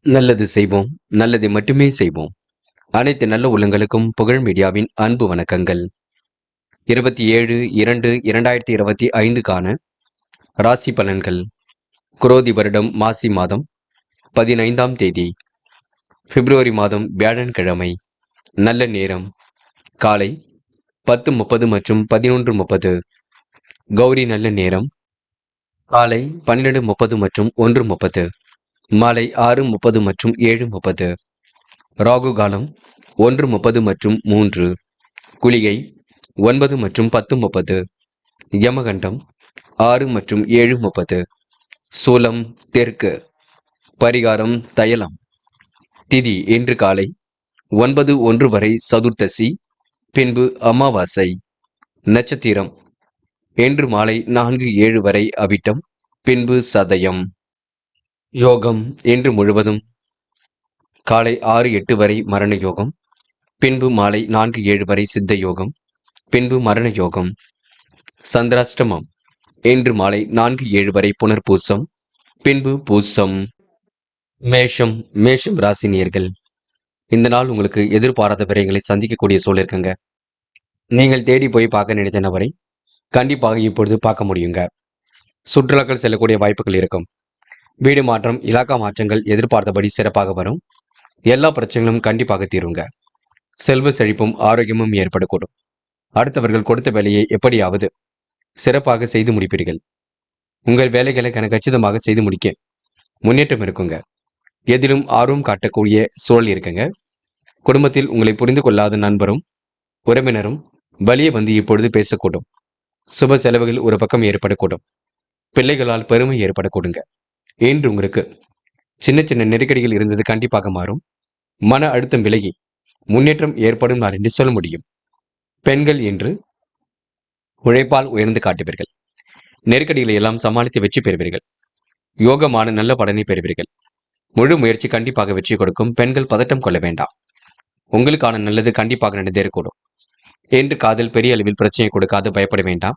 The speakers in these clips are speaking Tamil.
நல்லது செய்வோம், நல்லதை மட்டுமே செய்வோம். அனைத்து நல்ல உள்ளங்களுக்கும் புகழ் மீடியாவின் அன்பு வணக்கங்கள். 27/2/2025க்கான ராசி பலன்கள். குரோதி வருடம் மாசி மாதம் 15ஆம் தேதி, பிப்ரவரி மாதம் வியாழன்கிழமை. நல்ல நேரம் காலை 10:30 மற்றும் 11:30. கௌரி நல்ல நேரம் காலை 12:30 மற்றும் 1:30. மாலை 6:30 மற்றும் 7:30. ராகு காலம் 1:30 மற்றும் 3. குளிகை 9 மற்றும் 10:30. யமகண்டம் 6 மற்றும் 7:30. சூலம் தெற்கு. பரிகாரம் தைலம். திதி இன்று காலை 9:01 வரை சதுர்த்தசி, பின்பு அமாவாசை. நட்சத்திரம் இன்று மாலை 4:07 வரை அவிட்டம், பின்பு சதயம். யோகம் இன்று முழுவதும் காலை 6:08 வரை மரண யோகம், பின்பு மாலை 4:07 வரை சித்த யோகம், பின்பு மரண யோகம். சந்திராஷ்டமம் இன்று மாலை 4:07 வரை புனர்பூசம், பின்பு பூசம். மேஷம் ராசினியர்கள். இந்த நாள் உங்களுக்கு எதிர்பாராத விரயங்களை சந்திக்கக்கூடிய சூழல் இருக்குங்க. நீங்கள் தேடி போய் பார்க்க நினைத்த நபரை கண்டிப்பாக இப்பொழுது பார்க்க முடியுங்க. சுற்றுலாக்கள் செல்லக்கூடிய வாய்ப்புகள் இருக்கும். வீடு மாற்றம், இலாக்கா மாற்றங்கள் எதிர்பார்த்தபடி சிறப்பாக வரும். எல்லா பிரச்சனைகளும் கண்டிப்பாக தீருங்க. செல்வ செழிப்பும் ஆரோக்கியமும் ஏற்படக்கூடும். அடுத்தவர்கள் கொடுத்த வேலையை எப்படியாவது சிறப்பாக செய்து முடிப்பீர்கள். உங்கள் வேலைகளை கச்சிதமாக செய்து முடிக்க முன்னேற்றம் இருக்குங்க. எதிலும் ஆர்வம் காட்டக்கூடிய சூழல் இருக்குங்க. குடும்பத்தில் உங்களை புரிந்து கொள்ளாத நண்பரும் உறவினரும் வலிய வந்து இப்பொழுது பேசக்கூடும். சுப செலவுகள் ஒரு பக்கம் ஏற்படக்கூடும். பிள்ளைகளால் பெருமை ஏற்படக்கூடுங்க. இன்று உங்களுக்கு சின்ன சின்ன நெருக்கடிகள் இருந்தது கண்டிப்பாக மாறும். மன அழுத்தம் விலகி முன்னேற்றம் ஏற்படும் நாள் என்று சொல்ல முடியும். பெண்கள் என்று உழைப்பால் உயர்ந்து காட்டுவீர்கள். நெருக்கடிகளை எல்லாம் சமாளித்து வெற்றி பெறுவீர்கள். யோகமான நல்ல பலனை பெறுவீர்கள். முழு முயற்சி கண்டிப்பாக வெற்றி கொடுக்கும். பெண்கள் பதட்டம் கொள்ள வேண்டாம். உங்களுக்கான நல்லது கண்டிப்பாக நடந்தேறக்கூடும். என்று காதல் பெரிய அளவில் பிரச்சனை கொடுக்காது பயப்பட வேண்டாம்.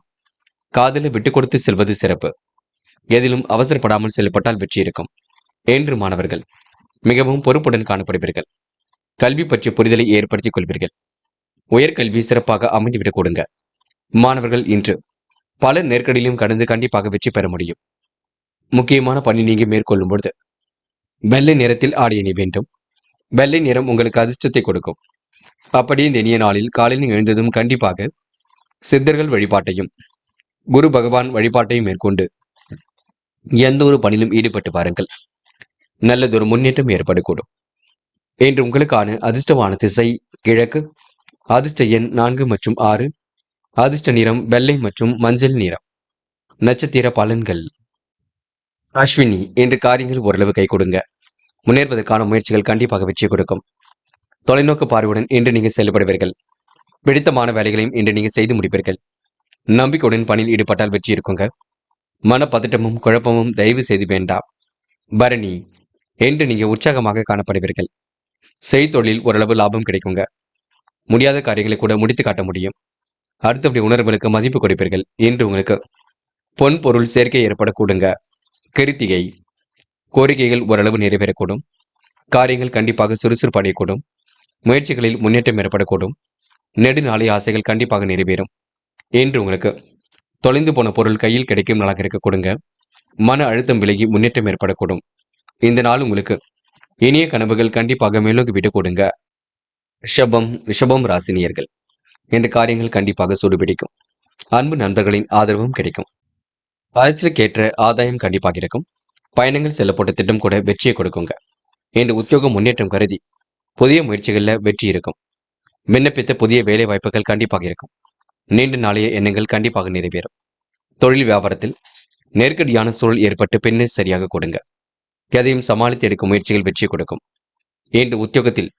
காதலை விட்டு கொடுத்து செல்வது சிறப்பு. எதிலும் அவசரப்படாமல் செயல்பட்டால் வெற்றி இருக்கும். என்று மாணவர்கள் மிகவும் பொறுப்புடன் காணப்படுவீர்கள். கல்வி பற்றிய புரிதலை ஏற்படுத்திக் கொள்வீர்கள். உயர்கல்வி சிறப்பாக அமைந்துவிடக் கொடுங்க. மாணவர்கள் இன்று பல நெருக்கடியிலும் கடந்து கண்டிப்பாக வெற்றி பெற முடியும். முக்கியமான பணி நீங்க மேற்கொள்ளும் பொழுது வெள்ளை நிறத்தில் ஆடை அணி வேண்டும். வெள்ளை நிறம் உங்களுக்கு அதிர்ஷ்டத்தை கொடுக்கும். அப்படி இந்த இனிய நாளில் காலையில் எழுந்ததும் கண்டிப்பாக சித்தர்கள் வழிபாட்டையும் குரு பகவான் வழிபாட்டையும் மேற்கொண்டு எந்த ஒரு பணியிலும் ஈடுபட்டு வாருங்கள். நல்லதொரு முன்னேற்றம் ஏற்படக்கூடும். இன்று உங்களுக்கான அதிர்ஷ்டமான திசை கிழக்கு. அதிர்ஷ்ட எண் 4 மற்றும் 6. அதிர்ஷ்ட நிறம் வெள்ளை மற்றும் மஞ்சள் நிறம். நட்சத்திர பலன்கள். அஸ்வினி இன்று காரியங்கள் ஓரளவு கை கொடுங்க. முன்னேறுவதற்கான முயற்சிகள் கண்டிப்பாக வெற்றி கொடுக்கும். தொலைநோக்கு பார்வையுடன் இன்று நீங்கள் செயல்படுவீர்கள். பிடித்தமான வேலைகளையும் இன்று நீங்கள் செய்து முடிப்பீர்கள். நம்பிக்கையுடன் பணியில் ஈடுபட்டால் வெற்றி இருக்குங்க. மனப்பதட்டமும் குழப்பமும் தயவு செய்து வேண்டாம். பரணி இன்று நீங்க உற்சாகமாக காணப்படுவீர்கள். செய்தொழில் ஓரளவு லாபம் கிடைக்குங்க. முடியாத காரியங்களை கூட முடித்து காட்ட முடியும். அடுத்தபடி உணர்வுகளுக்கு மதிப்பு கொடுப்பீர்கள். இன்று உங்களுக்கு பொன் பொருள் சேர்க்கை ஏற்படக்கூடுங்க. கிருத்திகை கோரிக்கைகள் ஓரளவு நிறைவேறக்கூடும். காரியங்கள் கண்டிப்பாக சுறுசுறுப்பு அடையக்கூடும். முயற்சிகளில் முன்னேற்றம் ஏற்படக்கூடும். நெடுநாளைய ஆசைகள் கண்டிப்பாக நிறைவேறும். இன்று உங்களுக்கு தொலைந்து போன பொருள் கையில் கிடைக்கும் நாளாக இருக்க கொடுங்க. மன அழுத்தம் விலகி முன்னேற்றம் ஏற்படக்கூடும். இந்த நாள் உங்களுக்கு இனிய கனவுகள் கண்டிப்பாக மேலோக்கி விட்டு கொடுங்க. ரிஷபம் ராசினியர்கள். என்ற காரியங்கள் கண்டிப்பாக சூடுபிடிக்கும். அன்பு நண்பர்களின் ஆதரவும் கிடைக்கும். அலைச்சலுக்கேற்ற ஆதாயம் கண்டிப்பாக இருக்கும். பயணங்கள் செல்லப்பட்ட திட்டம் கூட வெற்றியை கொடுக்குங்க. இன்று உத்தியோக முன்னேற்றம் கருதி புதிய முயற்சிகளில் வெற்றி இருக்கும். விண்ணப்பித்த புதிய வேலை வாய்ப்புகள் கண்டிப்பாக இருக்கும். நீண்ட நாளைய எண்ணங்கள் கண்டிப்பாக நிறைவேறும். தொழில் வியாபாரத்தில் நெருக்கடியான சூழல் ஏற்பட்டு பின்னர் சரியாக கொடுங்க. எதையும் சமாளித்து எடுக்கும் முயற்சிகள் வெற்றி கொடுக்கும். இன்று உத்தியோகத்தில்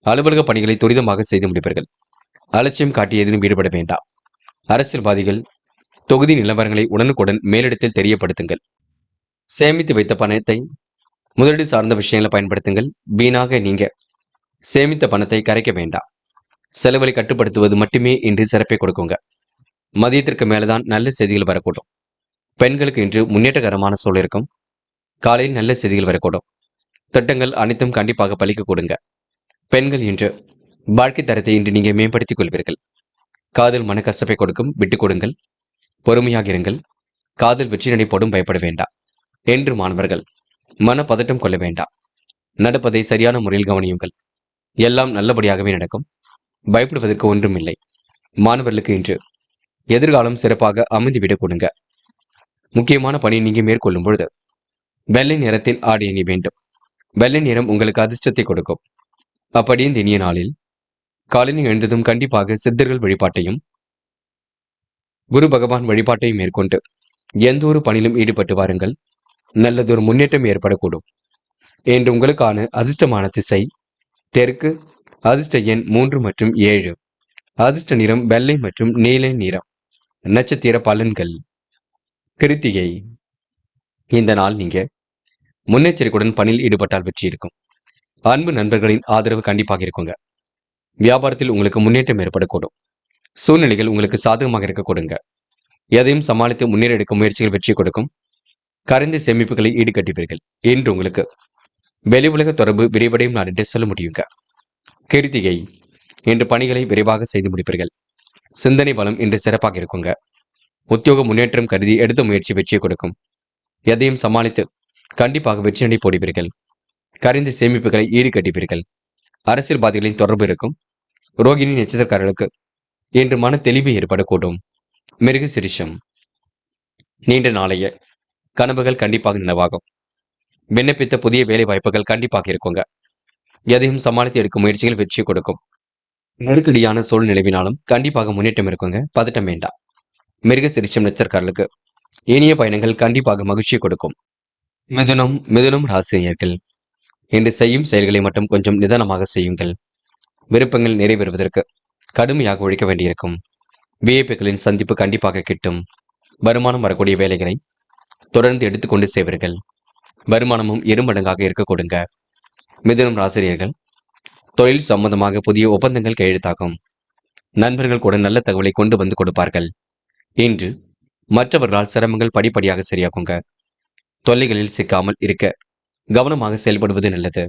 அலுவலக பணிகளை துரிதமாக செய்து முடிப்பீர்கள். அலட்சியம் காட்டி எதிலும் ஈடுபட வேண்டாம். அரசியல்வாதிகள் தொகுதி நிலவரங்களை உடனுக்குடன் மேலிடத்தில் தெரியப்படுத்துங்கள். சேமித்து வைத்த பணத்தை முதலீடு சார்ந்த விஷயங்களை பயன்படுத்துங்கள். வீணாக நீங்க சேமித்த பணத்தை கரைக்க வேண்டாம். செலவுகளை கட்டுப்படுத்துவது மட்டுமே இன்று சிறப்பை கொடுக்குங்க. மதியத்திற்கு மேலதான் நல்ல செய்திகள் வரக்கூடும். பெண்களுக்கு இன்று முன்னேற்றகரமான சூழல் இருக்கும். காலையில் நல்ல செய்திகள் வரக்கூடும். திட்டங்கள் அனைத்தும் கண்டிப்பாக பலிக்க கொடுங்க. பெண்கள் இன்று வாழ்க்கை தரத்தை இன்று நீங்க மேம்படுத்திக் கொள்வீர்கள். காதல் மனக்கசப்பை கொடுக்கும், விட்டுக் கொடுங்கள். பொறுமையாக இருங்கள். காதல் வெற்றி நடை போடும், பயப்பட வேண்டாம். என்று மாணவர்கள் மன பதட்டம் கொள்ள வேண்டாம். நடப்பதை சரியான முறையில் கவனியுங்கள். எல்லாம் நல்லபடியாகவே நடக்கும். பயப்படுவதற்கு ஒன்றுமில்லை. மாணவர்களுக்கு இன்று எதிர்காலம் சிறப்பாக அமைந்துவிடக் கொடுங்க. முக்கியமான பணியை நீங்க மேற்கொள்ளும் பொழுது வெள்ளை நிறத்தில் ஆடை அணி வேண்டும். வெள்ளை நிறம் உங்களுக்கு அதிர்ஷ்டத்தை கொடுக்கும். அப்படி இந்த இனிய நாளில் காலையில் எழுந்ததும் கண்டிப்பாக சித்தர்கள் வழிபாட்டையும் குரு பகவான் வழிபாட்டையும் மேற்கொண்டு எந்த ஒரு பணியிலும் ஈடுபட்டு வாருங்கள். நல்லதொரு முன்னேற்றம் ஏற்படக்கூடும். என்று உங்களுக்கான அதிர்ஷ்டமான திசை தெற்கு. அதிர்ஷ்ட எண் 3 மற்றும் 7. அதிர்ஷ்ட நிறம் வெள்ளை மற்றும் நீல நிறம். நட்சத்திர பலன்கள். கிருத்திகை. இந்த நாள் நீங்க முன்னெச்சரிக்கையுடன் பணியில் ஈடுபட்டால் வெற்றி இருக்கும். அன்பு நண்பர்களின் ஆதரவு கண்டிப்பாக இருக்குங்க. வியாபாரத்தில் உங்களுக்கு முன்னேற்றம் ஏற்படக்கூடும். சூழ்நிலைகள் உங்களுக்கு சாதகமாக இருக்க கொடுங்க. எதையும் சமாளித்து முன்னேற எடுக்கும் முயற்சிகள் வெற்றி கொடுக்கும். கரைந்த சேமிப்புகளை ஈடுகட்டுவீர்கள். இன்று உங்களுக்கு வெளி உலக தொடர்பு விரிவடையும் நாள் என்று சொல்ல முடியுங்க. கிருத்திகை. இன்று பணிகளை விரைவாக செய்து முடிப்பீர்கள். சிந்தனை பலம் இன்று சிறப்பாக இருக்குங்க. உத்தியோக முன்னேற்றம் கருதி எடுத்த முயற்சி வெற்றியை கொடுக்கும். எதையும் சமாளித்து கண்டிப்பாக வெற்றி நடை போடுவீர்கள். கரைந்த சேமிப்புகளை ஈடுகட்டுவீர்கள். அரசியல்வாதிகளின் தொடர்பு இருக்கும். ரோகிணி நட்சத்திரக்காரர்களுக்கு இன்று மன தெளிவு ஏற்படக்கூடும். மிருக சிரிஷம். நீண்ட நாளைய கனவுகள் கண்டிப்பாக நினைவாகும். விண்ணப்பித்த புதிய வேலை வாய்ப்புகள் கண்டிப்பாக இருக்குங்க. எதையும் சமாளித்து எடுக்கும் முயற்சிகள் வெற்றி கொடுக்கும். நெருக்கடியான சூழ்நிலைவினாலும் கண்டிப்பாக முன்னேற்றம் இருக்குங்க. பதட்டம் வேண்டாம். மிருக சிரிஷம் நட்சத்திரக்காரர்களுக்கு இனிய பயணங்கள் கண்டிப்பாக மகிழ்ச்சியை கொடுக்கும். மிதுனம் ராசினியர்கள் இன்று செய்யும் செயல்களை மட்டும் கொஞ்சம் நிதானமாக செய்யுங்கள். விருப்பங்கள் நிறைவேறுவதற்கு கடுமையாக உழைக்க வேண்டியிருக்கும். விஐபிகளின் சந்திப்பு கண்டிப்பாக கிட்டும். வருமானம் வரக்கூடிய வேலைகளை தொடர்ந்து எடுத்துக்கொண்டு செய்வீர்கள். வருமானமும் இருமடங்காக இருக்க கொடுங்க. மிதுனம் ராசினியர்கள் தொழில் சம்பந்தமாக புதிய ஒப்பந்தங்கள் கையெழுத்தாகும். நண்பர்கள் கூட நல்ல தகவலை கொண்டு வந்து கொடுப்பார்கள். இன்று மற்றவர்களால் சிரமங்கள் படிப்படியாக சரியாகுங்க. தொல்லைகளில் சிக்காமல் இருக்க கவனமாக செயல்படுவது நல்லது.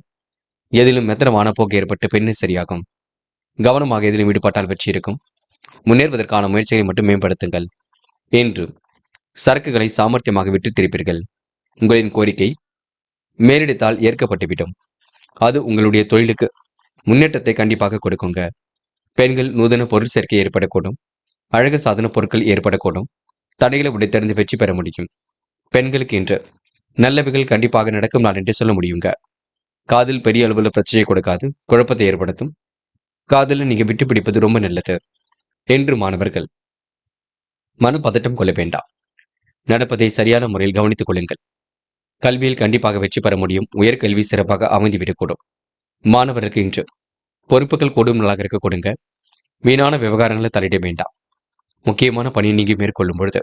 எதிலும் மெத்தனமான போக்கு ஏற்பட்டு பின்னர் சரியாகும். கவனமாக எதிலும் ஈடுபட்டால் வெற்றி இருக்கும். முன்னேறுவதற்கான முயற்சிகளை மட்டும் மேம்படுத்துங்கள். இன்று சரக்குகளை சாமர்த்தியமாக விட்டு திருப்பீர்கள். உங்களின் கோரிக்கை மேலிடத்தால் ஏற்கப்பட்டுவிடும். அது உங்களுடைய தொழிலுக்கு முன்னேற்றத்தை கண்டிப்பாக கொடுக்குங்க. பெண்கள் நூதன பொருள் சேர்க்கை ஏற்படக்கூடும். அழகு சாதன பொருட்கள் ஏற்படக்கூடும். தடைகளை உடைத்தறிந்து வெற்றி பெற முடியும். பெண்களுக்கு இன்று நல்லவைகள் கண்டிப்பாக நடக்கும் நாள் என்று சொல்ல முடியுங்க. காதல் பெரிய அளவில் பிரச்சனையை கொடுக்காது, குழப்பத்தை ஏற்படுத்தும். காதலில் நீங்க விட்டு பிடிப்பது ரொம்ப நல்லது. என்று மாணவர்கள் மனப்பதட்டம் கொள்ள வேண்டாம். நடப்பதை சரியான முறையில் கவனித்துக் கொள்ளுங்கள். கல்வியில் கண்டிப்பாக வெற்றி பெற முடியும். உயர்கல்வி சிறப்பாக அமைந்துவிடக்கூடும். மாணவர்களுக்கு இன்று பொறுப்புகள் கூடும் நாளாக இருக்க கொடுங்க. வீணான விவகாரங்களை தலையிட வேண்டாம். முக்கியமான பணியை நீங்க மேற்கொள்ளும் பொழுது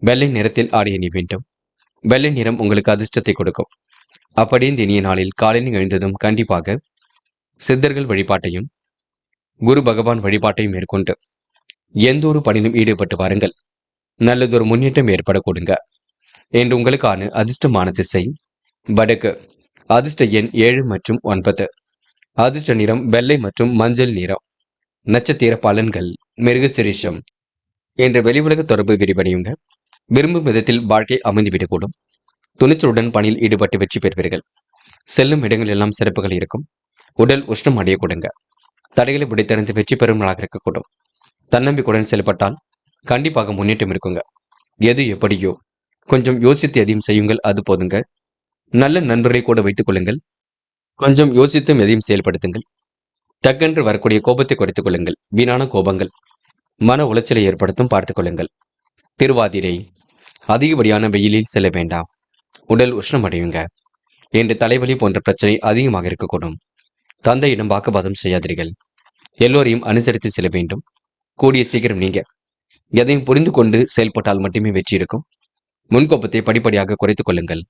வெள்ளை நிறத்தில் ஆடை அணி வேண்டும். வெள்ளை நிறம் உங்களுக்கு அதிர்ஷ்டத்தை கொடுக்கும். அப்படி இந்த இனிய நாளில் காலையில் எழுந்ததும் கண்டிப்பாக சித்தர்கள் வழிபாட்டையும் குரு பகவான் வழிபாட்டையும் மேற்கொண்டு எந்த ஒரு பணியிலும் ஈடுபட்டு வாருங்கள். நல்லதொரு முன்னேற்றம் ஏற்பட கொடுங்க. என்று உங்களுக்கான அதிர்ஷ்டமான திசை வடக்கு. அதிர்ஷ்ட எண் 7 மற்றும் 9. அதிர்ஷ்ட நிறம் வெள்ளை மற்றும் மஞ்சள் நிறம். நட்சத்திர பலன்கள். மிருகசிரிஷம். என்ற வெளி உலக தொடர்பு விரிவடையுங்க. விரும்பும் விதத்தில் வாழ்க்கை அமைந்துவிடக்கூடும். துணிச்சலுடன் பணியில் ஈடுபட்டு வெற்றி பெறுவீர்கள். செல்லும் இடங்கள் எல்லாம் சிறப்புகள் இருக்கும். உடல் உஷ்ணம் அடைய கொடுங்க. தடைகளை விடைத்தறிந்து வெற்றி பெறும் நாளாக இருக்கக்கூடும். தன்னம்பிக்கையுடன் செயல்பட்டால் கண்டிப்பாக முன்னேற்றம் இருக்குங்க. எது எப்படியோ கொஞ்சம் யோசித்து எதையும் செய்யுங்கள், அது போதுங்க. நல்ல நண்பர்களை கூட வைத்துக் கொள்ளுங்கள். கொஞ்சம் யோசித்தும் எதையும் செயல்படுத்துங்கள். டக்கென்று வரக்கூடிய கோபத்தை குறைத்துக் கொள்ளுங்கள். வீணான கோபங்கள் மன உளைச்சலை ஏற்படுத்தும், பார்த்துக் கொள்ளுங்கள். திருவாதிரை. அதிகப்படியான வெயிலில் செல்ல வேண்டாம். உடல் உஷ்ணம் அடையுங்க. என்று தலைவலி போன்ற பிரச்சனை அதிகமாக இருக்கக்கூடும். தந்தையிடம் வாக்குவாதம் செய்யாதீர்கள். எல்லோரையும் அனுசரித்து செல்ல வேண்டும். கூடிய சீக்கிரம் நீங்க எதையும் புரிந்து கொண்டு செயல்பட்டால் மட்டுமே வெற்றி இருக்கும். முன்கோபத்தை படிப்படியாக குறைத்துக் கொள்ளுங்கள்.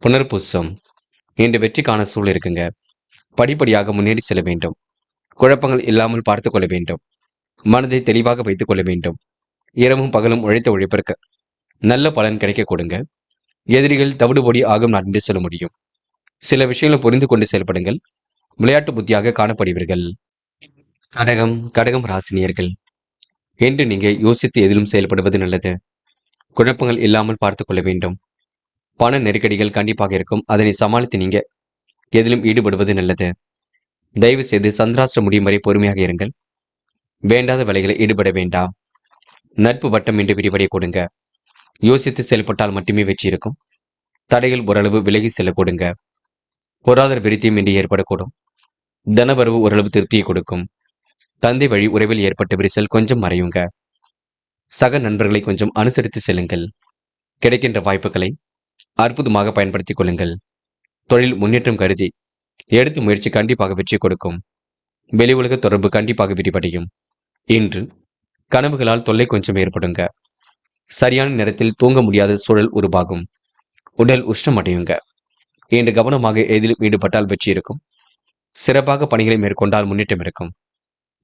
புனர்பூசம். இன்று வெற்றிக்கான சூழல் இருக்குங்க. படிப்படியாக முன்னேறி செல்ல வேண்டும். குழப்பங்கள் இல்லாமல் பார்த்துக் கொள்ள வேண்டும். மனதை தெளிவாக வைத்துக் கொள்ள வேண்டும். இரவும் பகலும் உழைத்த உழைப்பிற்கு நல்ல பலன் கிடைக்க கொடுங்க. எதிரிகள் தவிடுபொடி ஆகும் நான் என்று சொல்ல முடியும். சில விஷயங்களை புரிந்து கொண்டு செயல்படுங்கள். விளையாட்டு புத்தியாக காணப்படுவீர்கள். கடகம் ராசினியர்கள். என்று நீங்க யோசித்து எதிலும் செயல்படுவது நல்லது. குழப்பங்கள் இல்லாமல் பார்த்துக் கொள்ள வேண்டும். பண நெருக்கடிகள் கண்டிப்பாக இருக்கும். அதனை சமாளித்து நீங்க எதிலும் ஈடுபடுவது நல்லது. தயவு செய்து சந்திராஷ்டிரம் முடியும் வரை பொறுமையாக இருங்கள். வேண்டாத வேலைகளை ஈடுபட வேண்டாம். நட்பு வட்டம் என்று விரிவடைய கொடுங்க. யோசித்து செயல்பட்டால் மட்டுமே வெற்றி இருக்கும். தடைகள் ஓரளவு விலகி செல்ல கொடுங்க. பொருளாதார விருத்தியும் இன்று ஏற்படக்கூடும். தனவரவு ஓரளவு திருப்தியை கொடுக்கும். தந்தை வழி உறவில் ஏற்பட்ட விரிசல் கொஞ்சம் மறையுங்க. சக நண்பர்களை கொஞ்சம் அனுசரித்து செல்லுங்கள். கிடைக்கின்ற வாய்ப்புகளை அற்புதமாக பயன்படுத்திக் கொள்ளுங்கள். தொழில் முன்னேற்றம் கருதி எடுத்த முயற்சி கண்டிப்பாக வெற்றி கொடுக்கும். வெளி உலக தொடர்பு கண்டிப்பாக விரிவடையும். இன்று கனவுகளால் தொல்லை கொஞ்சம் ஏற்படுங்க. சரியான நேரத்தில் தூங்க முடியாத சூழல் உருவாகும். உடல் உஷ்ணம் அடையுங்க. இன்று கவனமாக எதிலும் ஈடுபட்டால் வெற்றி இருக்கும். சிறப்பாக பணிகளை மேற்கொண்டால் முன்னேற்றம் இருக்கும்.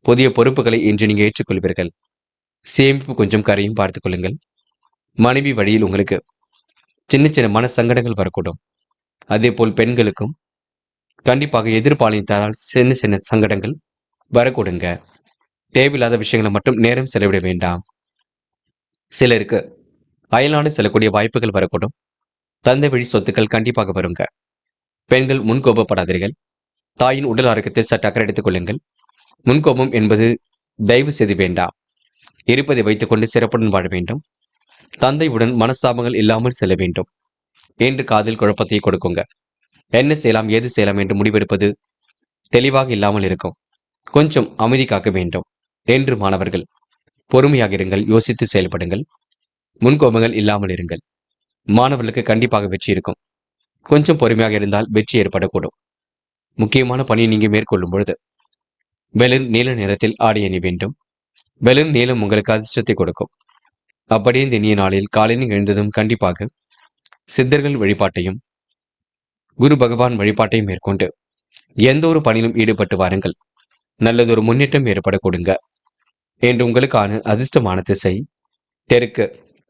புதிய பொறுப்புகளை இன்று நீங்க ஏற்றுக்கொள்வீர்கள். சேமிப்பு கொஞ்சம் கரையும் பார்த்துக் கொள்ளுங்கள். மனைவி வழியில் உங்களுக்கு சின்ன சின்ன மன சங்கடங்கள் வரக்கூடும். அதே போல் பெண்களுக்கும் கண்டிப்பாக எதிர்பாலினத்தால் சின்ன சின்ன சங்கடங்கள் வரக்கூடுங்க. தேவையில்லாத விஷயங்களை மட்டும் நேரம் செலவிட வேண்டாம். சிலருக்கு அயல்நாடு செல்லக்கூடிய வாய்ப்புகள் வரக்கூடும். தந்தை வழி சொத்துக்கள் கண்டிப்பாக வருங்க. பெண்கள் முன்கோபப்படாதீர்கள். தாயின் உடல் ஆரோக்கியத்தில் சற்று அக்கறை எடுத்துக் கொள்ளுங்கள். முன்கோபம் என்பது தயவு செய்து வேண்டாம். இருப்பதை வைத்துக் கொண்டு சிறப்புடன் வாழ வேண்டும். தந்தையுடன் மனஸ்தாபங்கள் இல்லாமல் செல்ல வேண்டும். என்று காதில் குழப்பத்தை கொடுக்குங்க. என்ன செய்யலாம் ஏது செய்யலாம் என்று முடிவெடுப்பது தெளிவாக இல்லாமல் இருக்கும். கொஞ்சம் அமைதி காக்க வேண்டும். என்று மாணவர்கள் பொறுமையாக இருங்கள். யோசித்து செயல்படுங்கள். முன்கோபங்கள் இல்லாமல் இருங்கள். மாணவர்களுக்கு கண்டிப்பாக வெற்றி இருக்கும். கொஞ்சம் பொறுமையாக இருந்தால் வெற்றி ஏற்படக்கூடும். முக்கியமான பணியை நீங்க மேற்கொள்ளும் பொழுது பெலூன் நீல நிறத்தில் ஆடை அணி வேண்டும். பெலூன் நீளம் உங்களுக்கு அதிர்ஷ்டத்தை கொடுக்கும். அப்படியே இந்த இனிய நாளில் காலையில் எழுந்ததும் கண்டிப்பாக சித்தர்கள் வழிபாட்டையும் குரு பகவான் வழிபாட்டையும் மேற்கொண்டு எந்த ஒரு பணியிலும் ஈடுபட்டு வாருங்கள். நல்லதொரு முன்னேற்றம் ஏற்பட கொடுங்க. என்று உங்களுக்கான அதிர்ஷ்டமான திசை தெற்கு.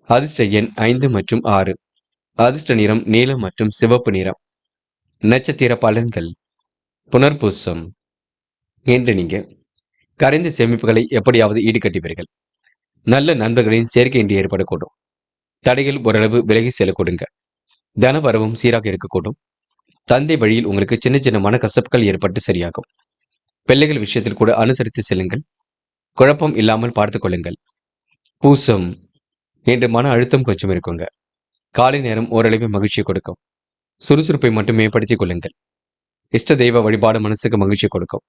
அதிர்ஷ்ட எண் 5 மற்றும் 6. அதிர்ஷ்ட நிறம் நீலம் மற்றும் சிவப்பு நிறம். நட்சத்திர பலன்கள். புனர்பூசம். என்று நீங்க கரைந்த சேமிப்புகளை எப்படியாவது ஈடுகட்டுவீர்கள். நல்ல நண்பர்களின் சேர்க்கை இன்று ஏற்படக்கூடும். தடைகள் ஓரளவு விலகி செல்லக்கூடுங்க. தனவரவும் சீராக இருக்கக்கூடும். தந்தை வழியில் உங்களுக்கு சின்ன சின்ன மனக்கசப்புகள் ஏற்பட்டு சரியாகும். பிள்ளைகள் விஷயத்தில் கூட அனுசரித்து செல்லுங்கள். குழப்பம் இல்லாமல் பார்த்துக் கொள்ளுங்கள். பூசம். என்று மன அழுத்தம் கொஞ்சம் இருக்குங்க. காலை நேரம் ஓரளவு மகிழ்ச்சியை கொடுக்கும். சுறுசுறுப்பை மட்டும் மேம்படுத்திக் கொள்ளுங்கள். இஷ்ட தெய்வ வழிபாடு மனசுக்கு மகிழ்ச்சி கொடுக்கும்.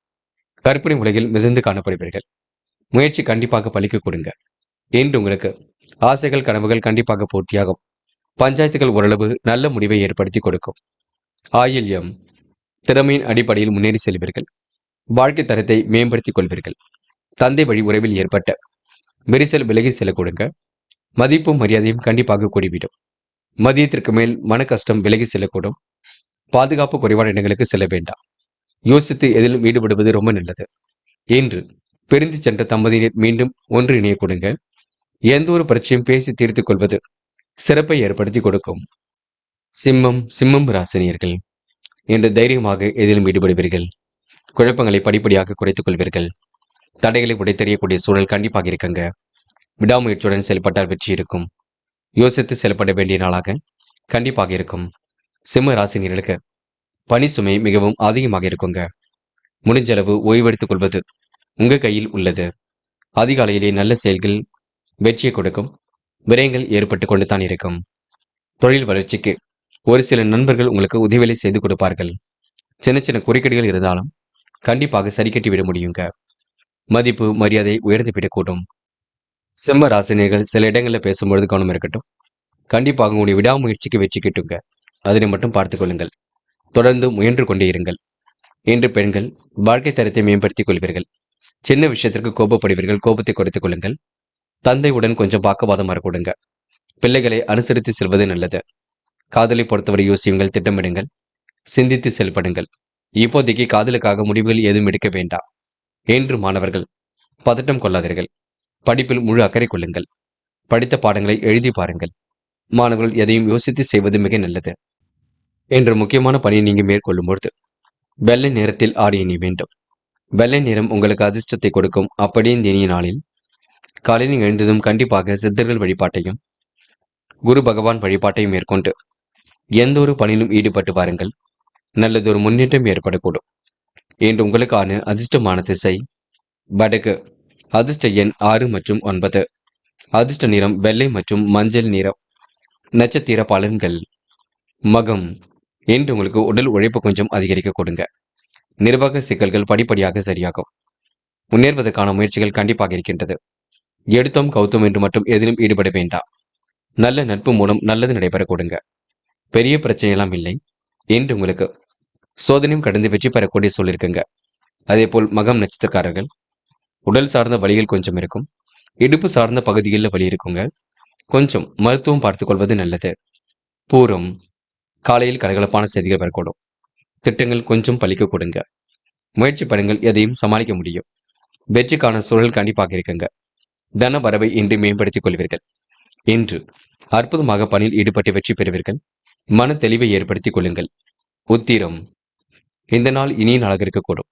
கற்பனை உலகில் மிதந்து காணப்படுவீர்கள். முயற்சி கண்டிப்பாக பலிக்க கொடுங்க. என்று உங்களுக்கு ஆசைகள் கனவுகள் கண்டிப்பாக பூர்த்தியாகும். பஞ்சாயத்துகள் ஓரளவு நல்ல முடிவை ஏற்படுத்தி கொடுக்கும். ஆயில்யம். திறமையின் அடிப்படையில் முன்னேறி செல்வீர்கள். வாழ்க்கை தரத்தை மேம்படுத்திக் கொள்வீர்கள். தந்தை வழி உறவில் ஏற்பட்ட விரிசல் விலகி செல்ல கொடுங்க. மதிப்பும் மரியாதையும் கண்டிப்பாக கூடிவிடும். மதியத்திற்கு மேல் மன கஷ்டம் விலகி செல்லக்கூடும். பாதுகாப்பு குறைவான இடங்களுக்கு செல்ல வேண்டாம். யோசித்து எதிலும் ஈடுபடுவது ரொம்ப நல்லது. இன்று பிரிந்து சென்ற தம்பதியினர் மீண்டும் ஒன்று இணைய கொடுங்க. எந்த ஒரு பிரச்சனையும் பேசி தீர்த்துக் கொள்வது சிறப்பை ஏற்படுத்தி கொடுக்கும். சிம்மம் ராசினியர்கள். என்று தைரியமாக எதிலும் ஈடுபடுவீர்கள். குழப்பங்களை படிப்படியாக குறைத்துக் கொள்வீர்கள். தடைகளை உடைத்தெறியக்கூடிய சூழல் கண்டிப்பாக இருக்குங்க. விடாமுயற்சியுடன் செயல்பட்டால் வெற்றி இருக்கும். யோசித்து செயல்பட வேண்டிய நாளாக கண்டிப்பாக இருக்கும். சிம்ம ராசினியர்களுக்கு பணி சுமை மிகவும் அதிகமாக இருக்குங்க. முடிஞ்சளவு ஓய்வெடுத்துக் கொள்வது உங்க கையில் உள்ளது. அதிகாலையிலே நல்ல செயல்கள் வெற்றியை கொடுக்கும். விரயங்கள் ஏற்பட்டு கொண்டு தான் இருக்கும். தொழில் வளர்ச்சிக்கு ஒரு சில நண்பர்கள் உங்களுக்கு உதவிகளை செய்து கொடுப்பார்கள். சின்ன சின்ன குறுக்கீடுகள் இருந்தாலும் கண்டிப்பாக சரி கட்டி விட முடியுங்க. மதிப்பு மரியாதை உயர்ந்து விடக்கூடும். சிம்ம ராசினியர்கள் சில இடங்களில் பேசும்பொழுது கவனம் இருக்கட்டும். கண்டிப்பாக உங்களுடைய விடாமுயற்சிக்கு வெற்றி கிட்டுங்க. அதனை மட்டும் பார்த்துக் கொள்ளுங்கள். தொடர்ந்து முயன்று கொண்டே இருங்கள். இன்று பெண்கள் வாழ்க்கை தரத்தை மேம்படுத்திக் கொள்வீர்கள். சின்ன விஷயத்திற்கு கோபப்படுவீர்கள். கோபத்தை குறைத்துக் கொள்ளுங்கள். தந்தையுடன் கொஞ்சம் பக்கவாதம் வரக்கூடுங்க. பிள்ளைகளை அனுசரித்து செல்வது நல்லது. காதலை பொறுத்தவரை யோசியுங்கள். திட்டமிடுங்கள். சிந்தித்து செயல்படுங்கள். இப்போதைக்கு காதலுக்காக முடிவுகள் ஏதும் எடுக்க வேண்டாம். என்று மாணவர்கள் பதட்டம் கொள்ளாதீர்கள். படிப்பில் முழு அக்கறை கொள்ளுங்கள். படித்த பாடங்களை எழுதி பாருங்கள். மாணவர்கள் எதையும் யோசித்து செய்வது மிக நல்லது. என்ற முக்கியமான பணியை நீங்க மேற்கொள்ளும் பொழுது வெள்ளை நிறத்தில் ஆடை அணிய வேண்டும். வெள்ளை நிறம் உங்களுக்கு அதிர்ஷ்டத்தை கொடுக்கும். அப்படியே இந்த இனிய நாளில் காலையில் எழுந்ததும் கண்டிப்பாக சித்தர்கள் வழிபாட்டையும் குரு பகவான் வழிபாட்டையும் மேற்கொண்டு எந்த ஒரு பணியிலும் ஈடுபட்டு பாருங்கள். நல்லதொரு முன்னேற்றம் ஏற்படக்கூடும். இன்று உங்களுக்கான அதிர்ஷ்டமான திசை வடக்கு. அதிர்ஷ்ட எண் 6 மற்றும் 9. அதிர்ஷ்ட நிறம் வெள்ளை மற்றும் மஞ்சள் நிறம். நட்சத்திர பலன்கள். மகம். இன்று உங்களுக்கு உடல் உழைப்பு கொஞ்சம் அதிகரிக்க கொடுங்க. நிர்வாக சிக்கல்கள் படிப்படியாக சரியாகும். முன்னேறுவதற்கான முயற்சிகள் கண்டிப்பாக இருக்கின்றது. எடுத்தோம் கவுத்தோம் என்று மட்டும் எதிலும் ஈடுபட வேண்டாம். நல்ல நட்பு மூலம் நல்லது நடைபெற கொடுங்க. பெரிய பிரச்சனையெல்லாம் இல்லை. இன்று உங்களுக்கு சோதனையும் கடந்து வெற்றி பெறக்கூடிய சொல்லிருக்குங்க. அதே போல் மகம் நட்சத்திரக்காரர்கள் உடல் சார்ந்த வலிகள் கொஞ்சம் இருக்கும். இடுப்பு சார்ந்த பகுதிகளில் வலி இருக்குங்க. கொஞ்சம் மருத்துவம் பார்த்துக் கொள்வது நல்லது. பூரம். காலையில் கலகலப்பான செய்திகள் வரக்கூடும். திட்டங்கள் கொஞ்சம் பலிக்க கொடுங்க. முயற்சி பண்ணுங்கள், எதையும் சமாளிக்க முடியும். வெற்றிக்கான சூழல் கண்டிப்பாக இருக்குங்க. தன வரவை இன்று மேம்படுத்திக் கொள்வீர்கள். இன்று அற்புதமாக பணியில் ஈடுபட்டு வெற்றி பெறுவீர்கள். மன தெளிவை ஏற்படுத்திக் கொள்ளுங்கள். உத்திரம். இந்த நாள் இனிய நாளாக இருக்கக்கூடும்.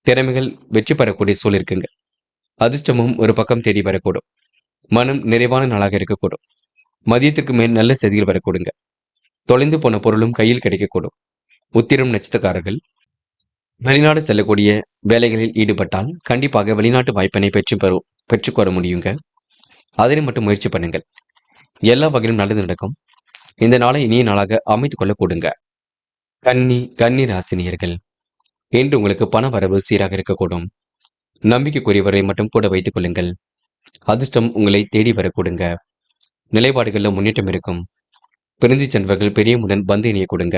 திறமைகள் வெற்றி பெறக்கூடிய சூழல் இருக்குங்க. அதிர்ஷ்டமும் ஒரு பக்கம் தேடி வரக்கூடும். மனம் நிறைவான நாளாக இருக்கக்கூடும். மதியத்திற்கு மேல் நல்ல செய்திகள் வரக்கூடுங்க. தொலைந்து போன பொருளும் கையில் கிடைக்கக்கூடும். உத்திரம் நட்சத்திரக்காரர்கள் வெளிநாடு செல்லக்கூடிய வேலைகளில் ஈடுபட்டால் கண்டிப்பாக வெளிநாட்டு வாய்ப்பினை பெற்றுக்கொள்ள முடியுங்க. அதனை மட்டும் முயற்சி பண்ணுங்கள். எல்லா வகையிலும் நல்லது நடக்கும். இந்த நாளை இனிய நாளாக அமைத்துக் கொள்ள கொடுங்க. கன்னி ராசினியர்கள் இன்று உங்களுக்கு பண வரவு சீராக இருக்கக்கூடும். நம்பிக்கைக்குரியவரை மட்டும் கூட வைத்துக் கொள்ளுங்கள். அதிர்ஷ்டம் உங்களை தேடி வரக்கூடுங்க. நிலைப்பாடுகளில் முன்னேற்றம் இருக்கும். பிரிந்து சென்றவர்கள் பெரியமுடன் பந்து இணைய கொடுங்க.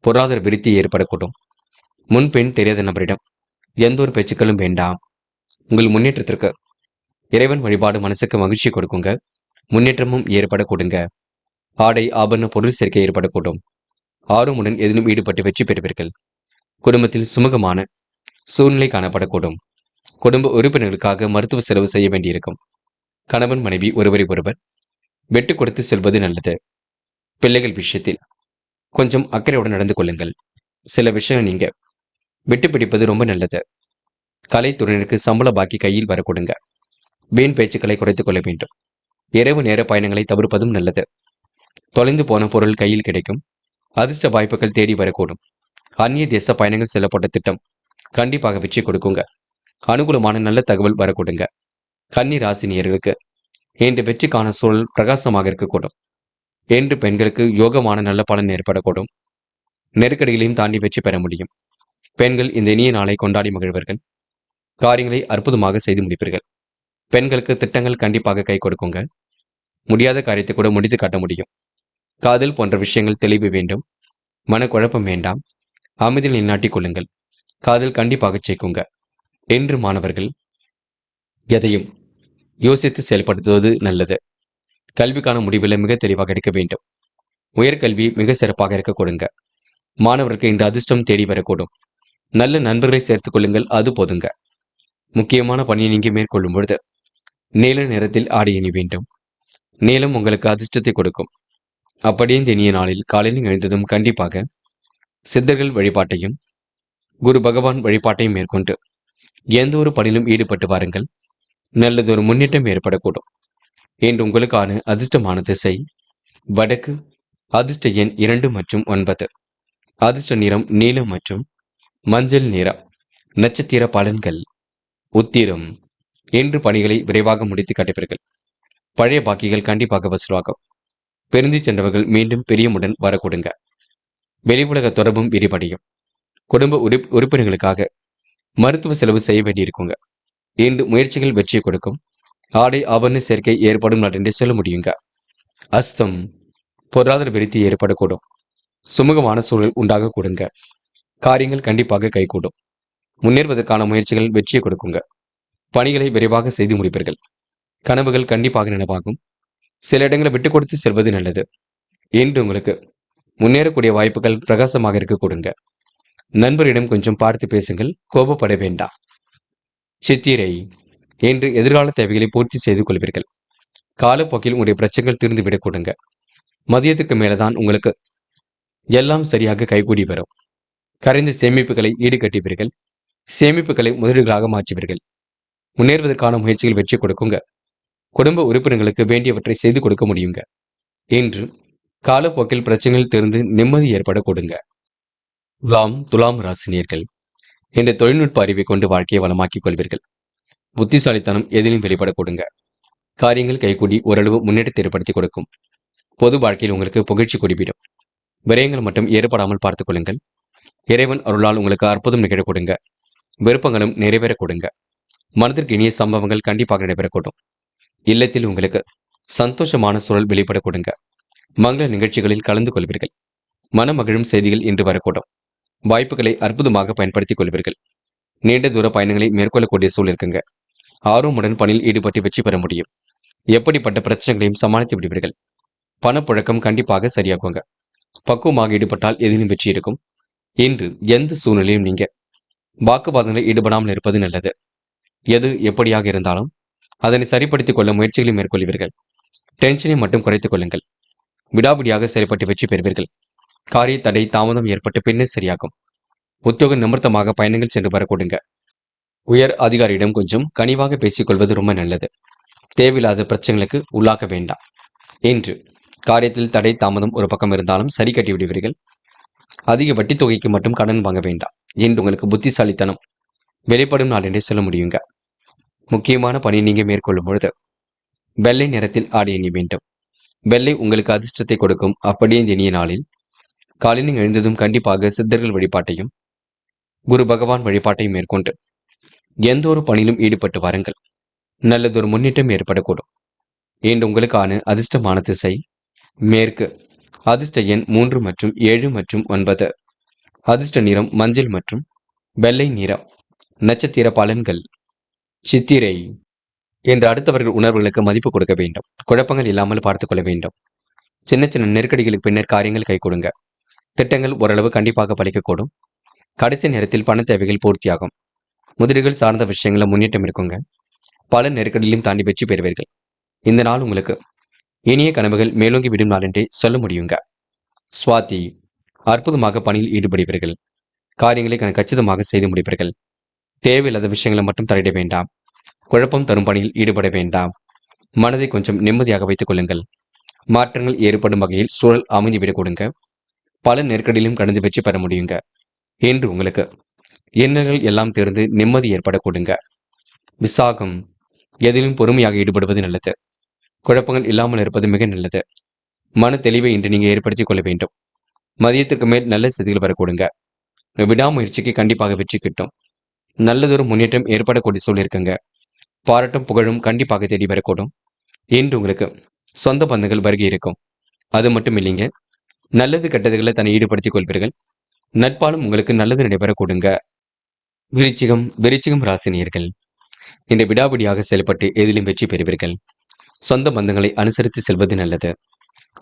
பொருளாதார விருத்தி ஏற்படக்கூடும். முன்பெண் தெரியாத நபரிடம் எந்த ஒரு பேச்சுக்களும் வேண்டாம். உங்கள் முன்னேற்றத்திற்கு இறைவன் வழிபாடு மனசுக்கு மகிழ்ச்சி கொடுக்குங்க. முன்னேற்றமும் ஏற்பட கொடுங்க. ஆடை ஆபரண பொருள் சேர்க்கை ஏற்படக்கூடும். ஆர்வமுடன் எதிலும் ஈடுபட்டு வெற்றி பெறுவீர்கள். குடும்பத்தில் சுமூகமான சூழ்நிலை காணப்படக்கூடும். குடும்ப உறுப்பினர்களுக்காக மருத்துவ செலவு செய்ய வேண்டியிருக்கும். கணவன் மனைவி ஒருவரை ஒருவர் வெட்டு கொடுத்து செல்வது நல்லது. பிள்ளைகள் விஷயத்தில் கொஞ்சம் அக்கறையுடன் நடந்து கொள்ளுங்கள். சில விஷயம் நீங்க விட்டு பிடிப்பது ரொம்ப நல்லது. கலைத்துறையினருக்கு சம்பள பாக்கி கையில் வர கொடுங்க. வீண் பேச்சுக்களை குறைத்துக் கொள்ள வேண்டும். இரவு நேர பயணங்களை தவிர்ப்பதும் நல்லது. தொலைந்து போன பொருள் கையில் கிடைக்கும். அதிர்ஷ்ட வாய்ப்புகள் தேடி வரக்கூடும். அந்நிய தேச பயணங்கள் செல்லப்பட்ட திட்டம் கண்டிப்பாக வெற்றி கொடுக்குங்க. அனுகூலமான நல்ல தகவல் வரக்கூடுங்க. கன்னி ராசினியர்களுக்கு இன்று வெற்றிக்கான சூழல் பிரகாசமாக இருக்கக்கூடும். இன்று பெண்களுக்கு யோகமான நல்ல பலன் ஏற்படக்கூடும். நெருக்கடிகளையும் தாண்டி வெற்றி பெற முடியும். பெண்கள் இந்த இனிய நாளை கொண்டாடி மகிழ்வர்கள். காரியங்களை அற்புதமாக செய்து முடிப்பீர்கள். பெண்களுக்கு திட்டங்கள் கண்டிப்பாக கை கொடுக்குங்க. முடியாத காரியத்தை கூட முடித்து காட்ட முடியும். காதல் போன்ற விஷயங்கள் தெளிவு வேண்டும். மனக்குழப்பம் வேண்டாம். அமைதியில் நிலைநாட்டிக் கொள்ளுங்கள். காதல் கண்டிப்பாக சேர்க்குங்க. என்று மாணவர்கள் எதையும் யோசித்து செயல்படுத்துவது நல்லது. கல்விக்கான முடிவில் மிக தெளிவாக எடுக்க வேண்டும். உயர்கல்வி மிக சிறப்பாக இருக்க கொடுங்க. மாணவருக்கு இன்று அதிர்ஷ்டம் தேடி வரக்கூடும். நல்ல நண்பர்களை சேர்த்துக் கொள்ளுங்கள், அது போதுங்க. முக்கியமான பணியை நீங்க மேற்கொள்ளும் பொழுது நீல நிறத்தில் ஆடை அணி வேண்டும். நீலம் உங்களுக்கு அதிர்ஷ்டத்தை கொடுக்கும். அப்படியே இந்த இனிய நாளில் காலையில் எழுந்ததும் கண்டிப்பாக சித்தர்கள் வழிபாட்டையும் குரு பகவான் வழிபாட்டையும் மேற்கொண்டு எந்த ஒரு பணியிலும் ஈடுபட்டு வாருங்கள். நல்லதொரு முன்னேற்றம் ஏற்படக்கூடும். இன்று உங்களுக்கான அதிர்ஷ்டமான திசை வடக்கு. அதிர்ஷ்ட எண் 2 மற்றும் 9. அதிர்ஷ்ட நிறம் நீலம் மற்றும் மஞ்சள் நிறம். நட்சத்திர பலன்கள். உத்திரம். இன்று பணிகளை விரைவாக முடித்து காட்டுவீர்கள். பழைய பாக்கிகள் கண்டிப்பாக வசூலாகும். பிரிந்து சென்றவர்கள் மீண்டும் பிரியமுடன் வரக்கூடுங்க. வெளி உலக தொடர்பும் விரிவடையும். குடும்ப உறுப்பினர்களுக்காக மருத்துவ செலவு செய்ய வேண்டியிருக்குங்க. இன்று முயற்சிகள் வெற்றியை கொடுக்கும். ஆடை ஆபரண சேர்க்கை ஏற்படும் நாள் என்று சொல்ல முடியுங்க. அஸ்தம். பொருளாதார விருத்தி ஏற்படக்கூடும். சுமூகமான சூழல் உண்டாக கொடுங்க. காரியங்கள் கண்டிப்பாக கைகூடும். முன்னேறுவதற்கான முயற்சிகள் வெற்றியை கொடுக்குங்க. பணிகளை விரைவாக செய்து முடிப்பீர்கள். கனவுகள் கண்டிப்பாக நினைவாகும். சில இடங்களை விட்டுக் கொடுத்து செல்வது நல்லது. இன்று உங்களுக்கு முன்னேறக்கூடிய வாய்ப்புகள் பிரகாசமாக இருக்க கொடுங்க. நண்பரிடம் கொஞ்சம் பார்த்து பேசுங்கள், கோபப்பட வேண்டாம். சித்திரை. இன்று எதிர்கால தேவைகளை பூர்த்தி செய்து கொள்வீர்கள். காலப்போக்கில் உங்களுடைய பிரச்சனைகள் தீர்ந்துவிடக் கொடுங்க. மதியத்துக்கு மேலதான் உங்களுக்கு எல்லாம் சரியாக கைகூடி வரும். கரைந்த சேமிப்புகளை ஈடுகட்டுவீர்கள். சேமிப்புகளை முதலீடுகளாக மாற்றுவீர்கள். முன்னேறுவதற்கான முயற்சிகள் வெற்றி கொடுக்குங்க. குடும்ப உறுப்பினர்களுக்கு வேண்டியவற்றை செய்து கொடுக்க முடியுங்க. இன்று காலப்போக்கில் பிரச்சனைகள் தீர்ந்து நிம்மதி ஏற்பட கொடுங்க. துலாம் ராசினியர்கள் என்ற தொழில்நுட்ப அறிவை கொண்டு வாழ்க்கையை வளமாக்கிக் கொள்வீர்கள். புத்திசாலித்தனம் எதிலும் வெளிப்பட கொடுங்க. காரியங்கள் கைகூடி ஓரளவு முன்னேற்றத்தை ஏற்படுத்தி கொடுக்கும். பொது வாழ்க்கையில் உங்களுக்கு புகழ்ச்சி குடிவிடும். விரயங்கள் மட்டும் ஏற்படாமல் பார்த்துக் கொள்ளுங்கள். இறைவன் அருளால் உங்களுக்கு அற்புதம் நிகழ கொடுங்க. விருப்பங்களும் நிறைவேற கொடுங்க. மனதிற்கு இனிய சம்பவங்கள் கண்டிப்பாக நடைபெறக்கூடும். இல்லத்தில் உங்களுக்கு சந்தோஷமான சூழல் வெளிப்பட கொடுங்க. மங்கள நிகழ்ச்சிகளில் கலந்து கொள்வீர்கள். மனமகிழும் செய்திகள் இன்று வரக்கூடும். வாய்ப்புகளை அற்புதமாக பயன்படுத்திக் கொள்வீர்கள். நீண்ட தூர பயணங்களை மேற்கொள்ளக்கூடிய சூழல் இருக்குங்க. ஆர்வமுடன் பணியில் ஈடுபட்டு வெற்றி பெற முடியும். எப்படிப்பட்ட பிரச்சனைகளையும் சமாளித்து விடுவீர்கள். பணப்புழக்கம் கண்டிப்பாக சரியாகுங்க. பக்குவமாக ஈடுபட்டால் எதிலும் வெற்றி இருக்கும். இன்று எந்த சூழ்நிலையும் நீங்க வாக்குவாதங்களில் ஈடுபடாமல் இருப்பது நல்லது. எது எப்படியாக இருந்தாலும் அதனை சரிப்படுத்திக் கொள்ள முயற்சிகளை மேற்கொள்வீர்கள். டென்ஷனை மட்டும் குறைத்துக் கொள்ளுங்கள். விடாபிடியாக செயல்பட்டு வெற்றி பெறுவீர்கள். காரிய தடை தாமதம் ஏற்பட்டு பின்னர் சரியாகும். உத்தியோக நிமித்தமாக பயணங்கள் சென்று வரக்கூடுங்க. உயர் அதிகாரியிடம் கொஞ்சம் கனிவாக பேசிக் கொள்வது ரொம்ப நல்லது. தேவையில்லாத பிரச்சனைகளுக்கு உள்ளாக வேண்டாம். இன்று காரியத்தில் தடை தாமதம் ஒரு பக்கம் இருந்தாலும் சரி கட்டி விடுவீர்கள். அதிக வட்டி தொகைக்கு மட்டும் கடன் வாங்க வேண்டாம். இன்று உங்களுக்கு புத்திசாலித்தனம் வெளிப்படும் நாள் என்றே சொல்ல முடியுங்க. முக்கியமான பணி நீங்க மேற்கொள்ளும் பொழுது வெள்ளை நிறத்தில் ஆடை அணிய வேண்டும். வெள்ளை உங்களுக்கு அதிர்ஷ்டத்தை கொடுக்கும். அப்படியே இந்த இனிய நாளில் காலையில் எழுந்ததும் கண்டிப்பாக சித்தர்கள் வழிபாட்டையும் குரு பகவான் வழிபாட்டையும் மேற்கொண்டு எந்த ஒரு பணியிலும் ஈடுபட்டு வாருங்கள். நல்லதொரு முன்னேற்றம் ஏற்படக்கூடும். இன்று உங்களுக்கான அதிர்ஷ்டமான திசை மேற்கு. அதிர்ஷ்ட எண் 3 மற்றும் 7 மற்றும் 9. அதிர்ஷ்ட நிறம் மஞ்சள் மற்றும் வெள்ளை நிறம். நட்சத்திர பலன்கள் சித்திரை. என்று அடுத்தவர்கள் உணர்வுகளுக்கு மதிப்பு கொடுக்க வேண்டும். குழப்பங்கள் இல்லாமல் பார்த்துக் கொள்ள வேண்டும். சின்ன சின்ன நெருக்கடிகளுக்கு பின்னர் காரியங்கள் கை கொடுங்க. திட்டங்கள் ஓரளவு கண்டிப்பாக பலிக்கக்கூடும். கடைசி நேரத்தில் பண தேவைகள் பூர்த்தியாகும். முதலீடுகள் சார்ந்த விஷயங்கள முன்னேற்றம் இருக்குங்க. பல நெருக்கடியிலும் தாண்டி வெற்றி பெறுவீர்கள். இந்த நாள் உங்களுக்கு இனிய கனவுகள் மேலோங்கி விடும் நாள் என்றே சொல்ல முடியுங்க. சுவாதி. அற்புதமாக பணியில் ஈடுபடுவீர்கள். காரியங்களை கச்சிதமாக செய்து முடிப்பீர்கள். தேவையில்லாத விஷயங்களை மட்டும் தலையிட வேண்டாம். குழப்பம் தரும் பணியில் ஈடுபட வேண்டாம். மனதை கொஞ்சம் நிம்மதியாக வைத்துக் கொள்ளுங்கள். மாற்றங்கள் ஏற்படும் வகையில் சூழல் அமைந்துவிடக் கொடுங்க. பல நெருக்கடியிலும் கடந்து வெற்றி பெற முடியுங்க. இன்று உங்களுக்கு எண்ணங்கள் எல்லாம் தேர்ந்து நிம்மதி ஏற்பட கொடுங்க. விசாகம். எதிலும் பொறுமையாக ஈடுபடுவது நல்லது. குழப்பங்கள் இல்லாமல் இருப்பது மிக நல்லது. மன தெளிவை இன்று நீங்க ஏற்படுத்திக் கொள்ள வேண்டும். மதியத்திற்கு மேல் நல்ல செய்திகள் வரக்கூடுங்க. விடாமுயற்சிக்கு கண்டிப்பாக வெற்றி கிட்டும். நல்லதொரு முன்னேற்றம் ஏற்படக்கூடிய சூழல் இருக்குங்க. பாராட்டும் புகழும் கண்டிப்பாக தேடி வரக்கூடும். இன்று உங்களுக்கு சொந்த பந்தங்கள் வருகை இருக்கும். அது மட்டும் இல்லைங்க, நல்லது கெட்டதுகளை தன்னை ஈடுபடுத்திக் கொள்வீர்கள். நட்பாலும் உங்களுக்கு நல்லது நடைபெற கொடுங்க. விருச்சிகம் ராசினியர்கள் இந்த விடாபிடியாக செயல்பட்டு எதிலும் வெற்றி பெறுவீர்கள். சொந்த பந்தங்களை அனுசரித்து செல்வது நல்லது.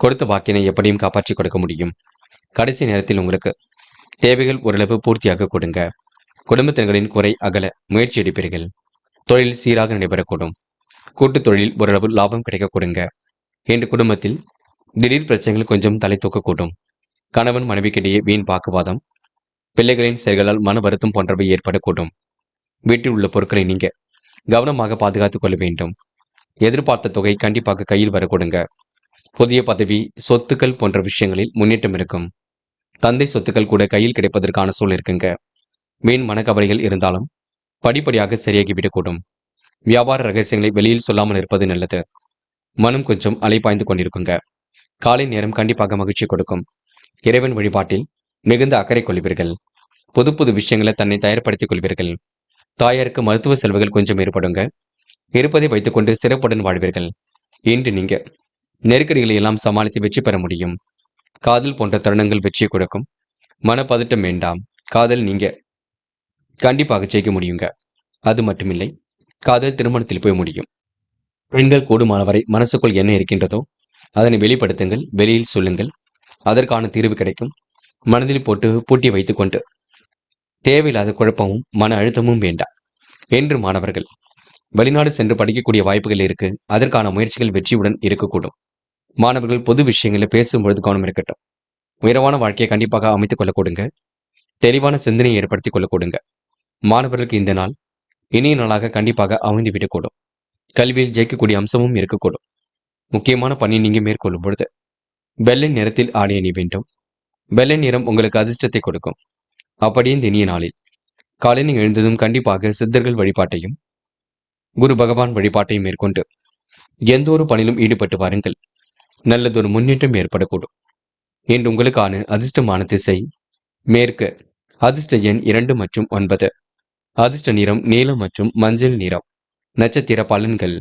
கொடுத்த வாக்கினை எப்படியும் காப்பாற்றிக் கொடுக்க முடியும். கடைசி நேரத்தில் உங்களுக்கு தேவைகள் ஓரளவு பூர்த்தியாக கொடுங்க. குடும்பத்தினர்களின் குறை அகல முயற்சி எடுப்பீர்கள். தொழில் சீராக நடைபெறக்கூடும். கூட்டுத் தொழிலில் ஓரளவு லாபம் கிடைக்க கொடுங்க. இன்று குடும்பத்தில் திடீர் பிரச்சனைகள் கொஞ்சம் தலை தூக்கக்கூடும். கணவன் மனைவிக்கிடையே வீண் வாக்குவாதம், பிள்ளைகளின் செயல்களால் மன வருத்தம் போன்றவை ஏற்படக்கூடும். வீட்டில் உள்ள பொருட்களை நீங்க கவனமாக பாதுகாத்துக் கொள்ள வேண்டும். எதிர்பார்த்த தொகை கண்டிப்பாக கையில் வர கொடுங்க. புதிய பதவி, சொத்துக்கள் போன்ற விஷயங்களில் முன்னேற்றம் இருக்கும். தந்தை சொத்துக்கள் கூட கையில் கிடைப்பதற்கான சூழல் இருக்குங்க. வீண் மனக்கவலைகள் இருந்தாலும் படிப்படியாக சரியாகிவிடக்கூடும். வியாபார ரகசியங்களை வெளியில் சொல்லாமல் இருப்பது நல்லது. மனம் கொஞ்சம் அலைப்பாய்ந்து கொண்டிருக்குங்க. காலை நேரம் கண்டிப்பாக மகிழ்ச்சி கொடுக்கும். இறைவன் வழிபாட்டில் மிகுந்த அக்கறை கொள்வீர்கள். புது புது விஷயங்களை தன்னை தயார்படுத்திக் கொள்வீர்கள். தாயாருக்கு மருத்துவ செலவுகள் கொஞ்சம் ஏற்படுங்க. இருப்பதை வைத்துக்கொண்டு சிறப்புடன் வாழ்வீர்கள். இன்று நீங்க நெருக்கடிகளை எல்லாம் சமாளித்து வெற்றி பெற முடியும். காதல் போன்ற தருணங்கள் வெற்றியை கொடுக்கும். மனப்பதட்டம் வேண்டாம். காதல் நீங்க கண்டிப்பாக ஜெயிக்க முடியுங்க. அது மட்டுமில்லை, காதல் திருமணத்தில் போய் முடியும். பெண்கள் கூடுமானவரை மனசுக்குள் என்ன இருக்கின்றதோ அதனை வெளிப்படுத்துங்கள். வெளியில் சொல்லுங்கள். அதற்கான தீர்வு கிடைக்கும். மனதில் போட்டு பூட்டி வைத்துக்கொண்டு தேவையில்லாத குழப்பமும் மன அழுத்தமும் வேண்டாம். என்று மாணவர்கள் வெளிநாடு சென்று படிக்கக்கூடிய வாய்ப்புகள் இருக்கு. அதற்கான முயற்சிகள் வெற்றியுடன் இருக்கக்கூடும். மாணவர்கள் பொது விஷயங்களை பேசும்பொழுது கவனம் இருக்கட்டும். உயர்வான வாழ்க்கையை கண்டிப்பாக அமைத்துக் கொள்ள கொடுங்க. தெளிவான சிந்தனையை ஏற்படுத்திக் கொள்ள கொடுங்க. மாணவர்களுக்கு இந்த நாள் இனிய நாளாக கண்டிப்பாக அமைந்துவிடக்கூடும். கல்வியில் ஜெயிக்கக்கூடிய அம்சமும் இருக்கக்கூடும். முக்கியமான பணி நீங்க மேற்கொள்ளும் பொழுது வெள்ளை நிறத்தில் ஆடை அணிய வேண்டும். வெள்ளை நிறம் உங்களுக்கு அதிர்ஷ்டத்தை கொடுக்கும். அப்படியே இந்த இனிய நாளில் காலையில் எழுந்ததும் கண்டிப்பாக சித்தர்கள் வழிபாட்டையும் குரு பகவான் வழிபாட்டையும் மேற்கொண்டு எந்த ஒரு பணியிலும் ஈடுபட்டு வாருங்கள். நல்லதொரு முன்னேற்றம் ஏற்படக்கூடும். இன்று உங்களுக்கான அதிர்ஷ்டமான திசை மேற்கு. அதிர்ஷ்ட எண் 2 மற்றும் 9. அதிர்ஷ்ட நிறம் நீலம் மற்றும் மஞ்சள் நிறம். நட்சத்திர பலன்கள்.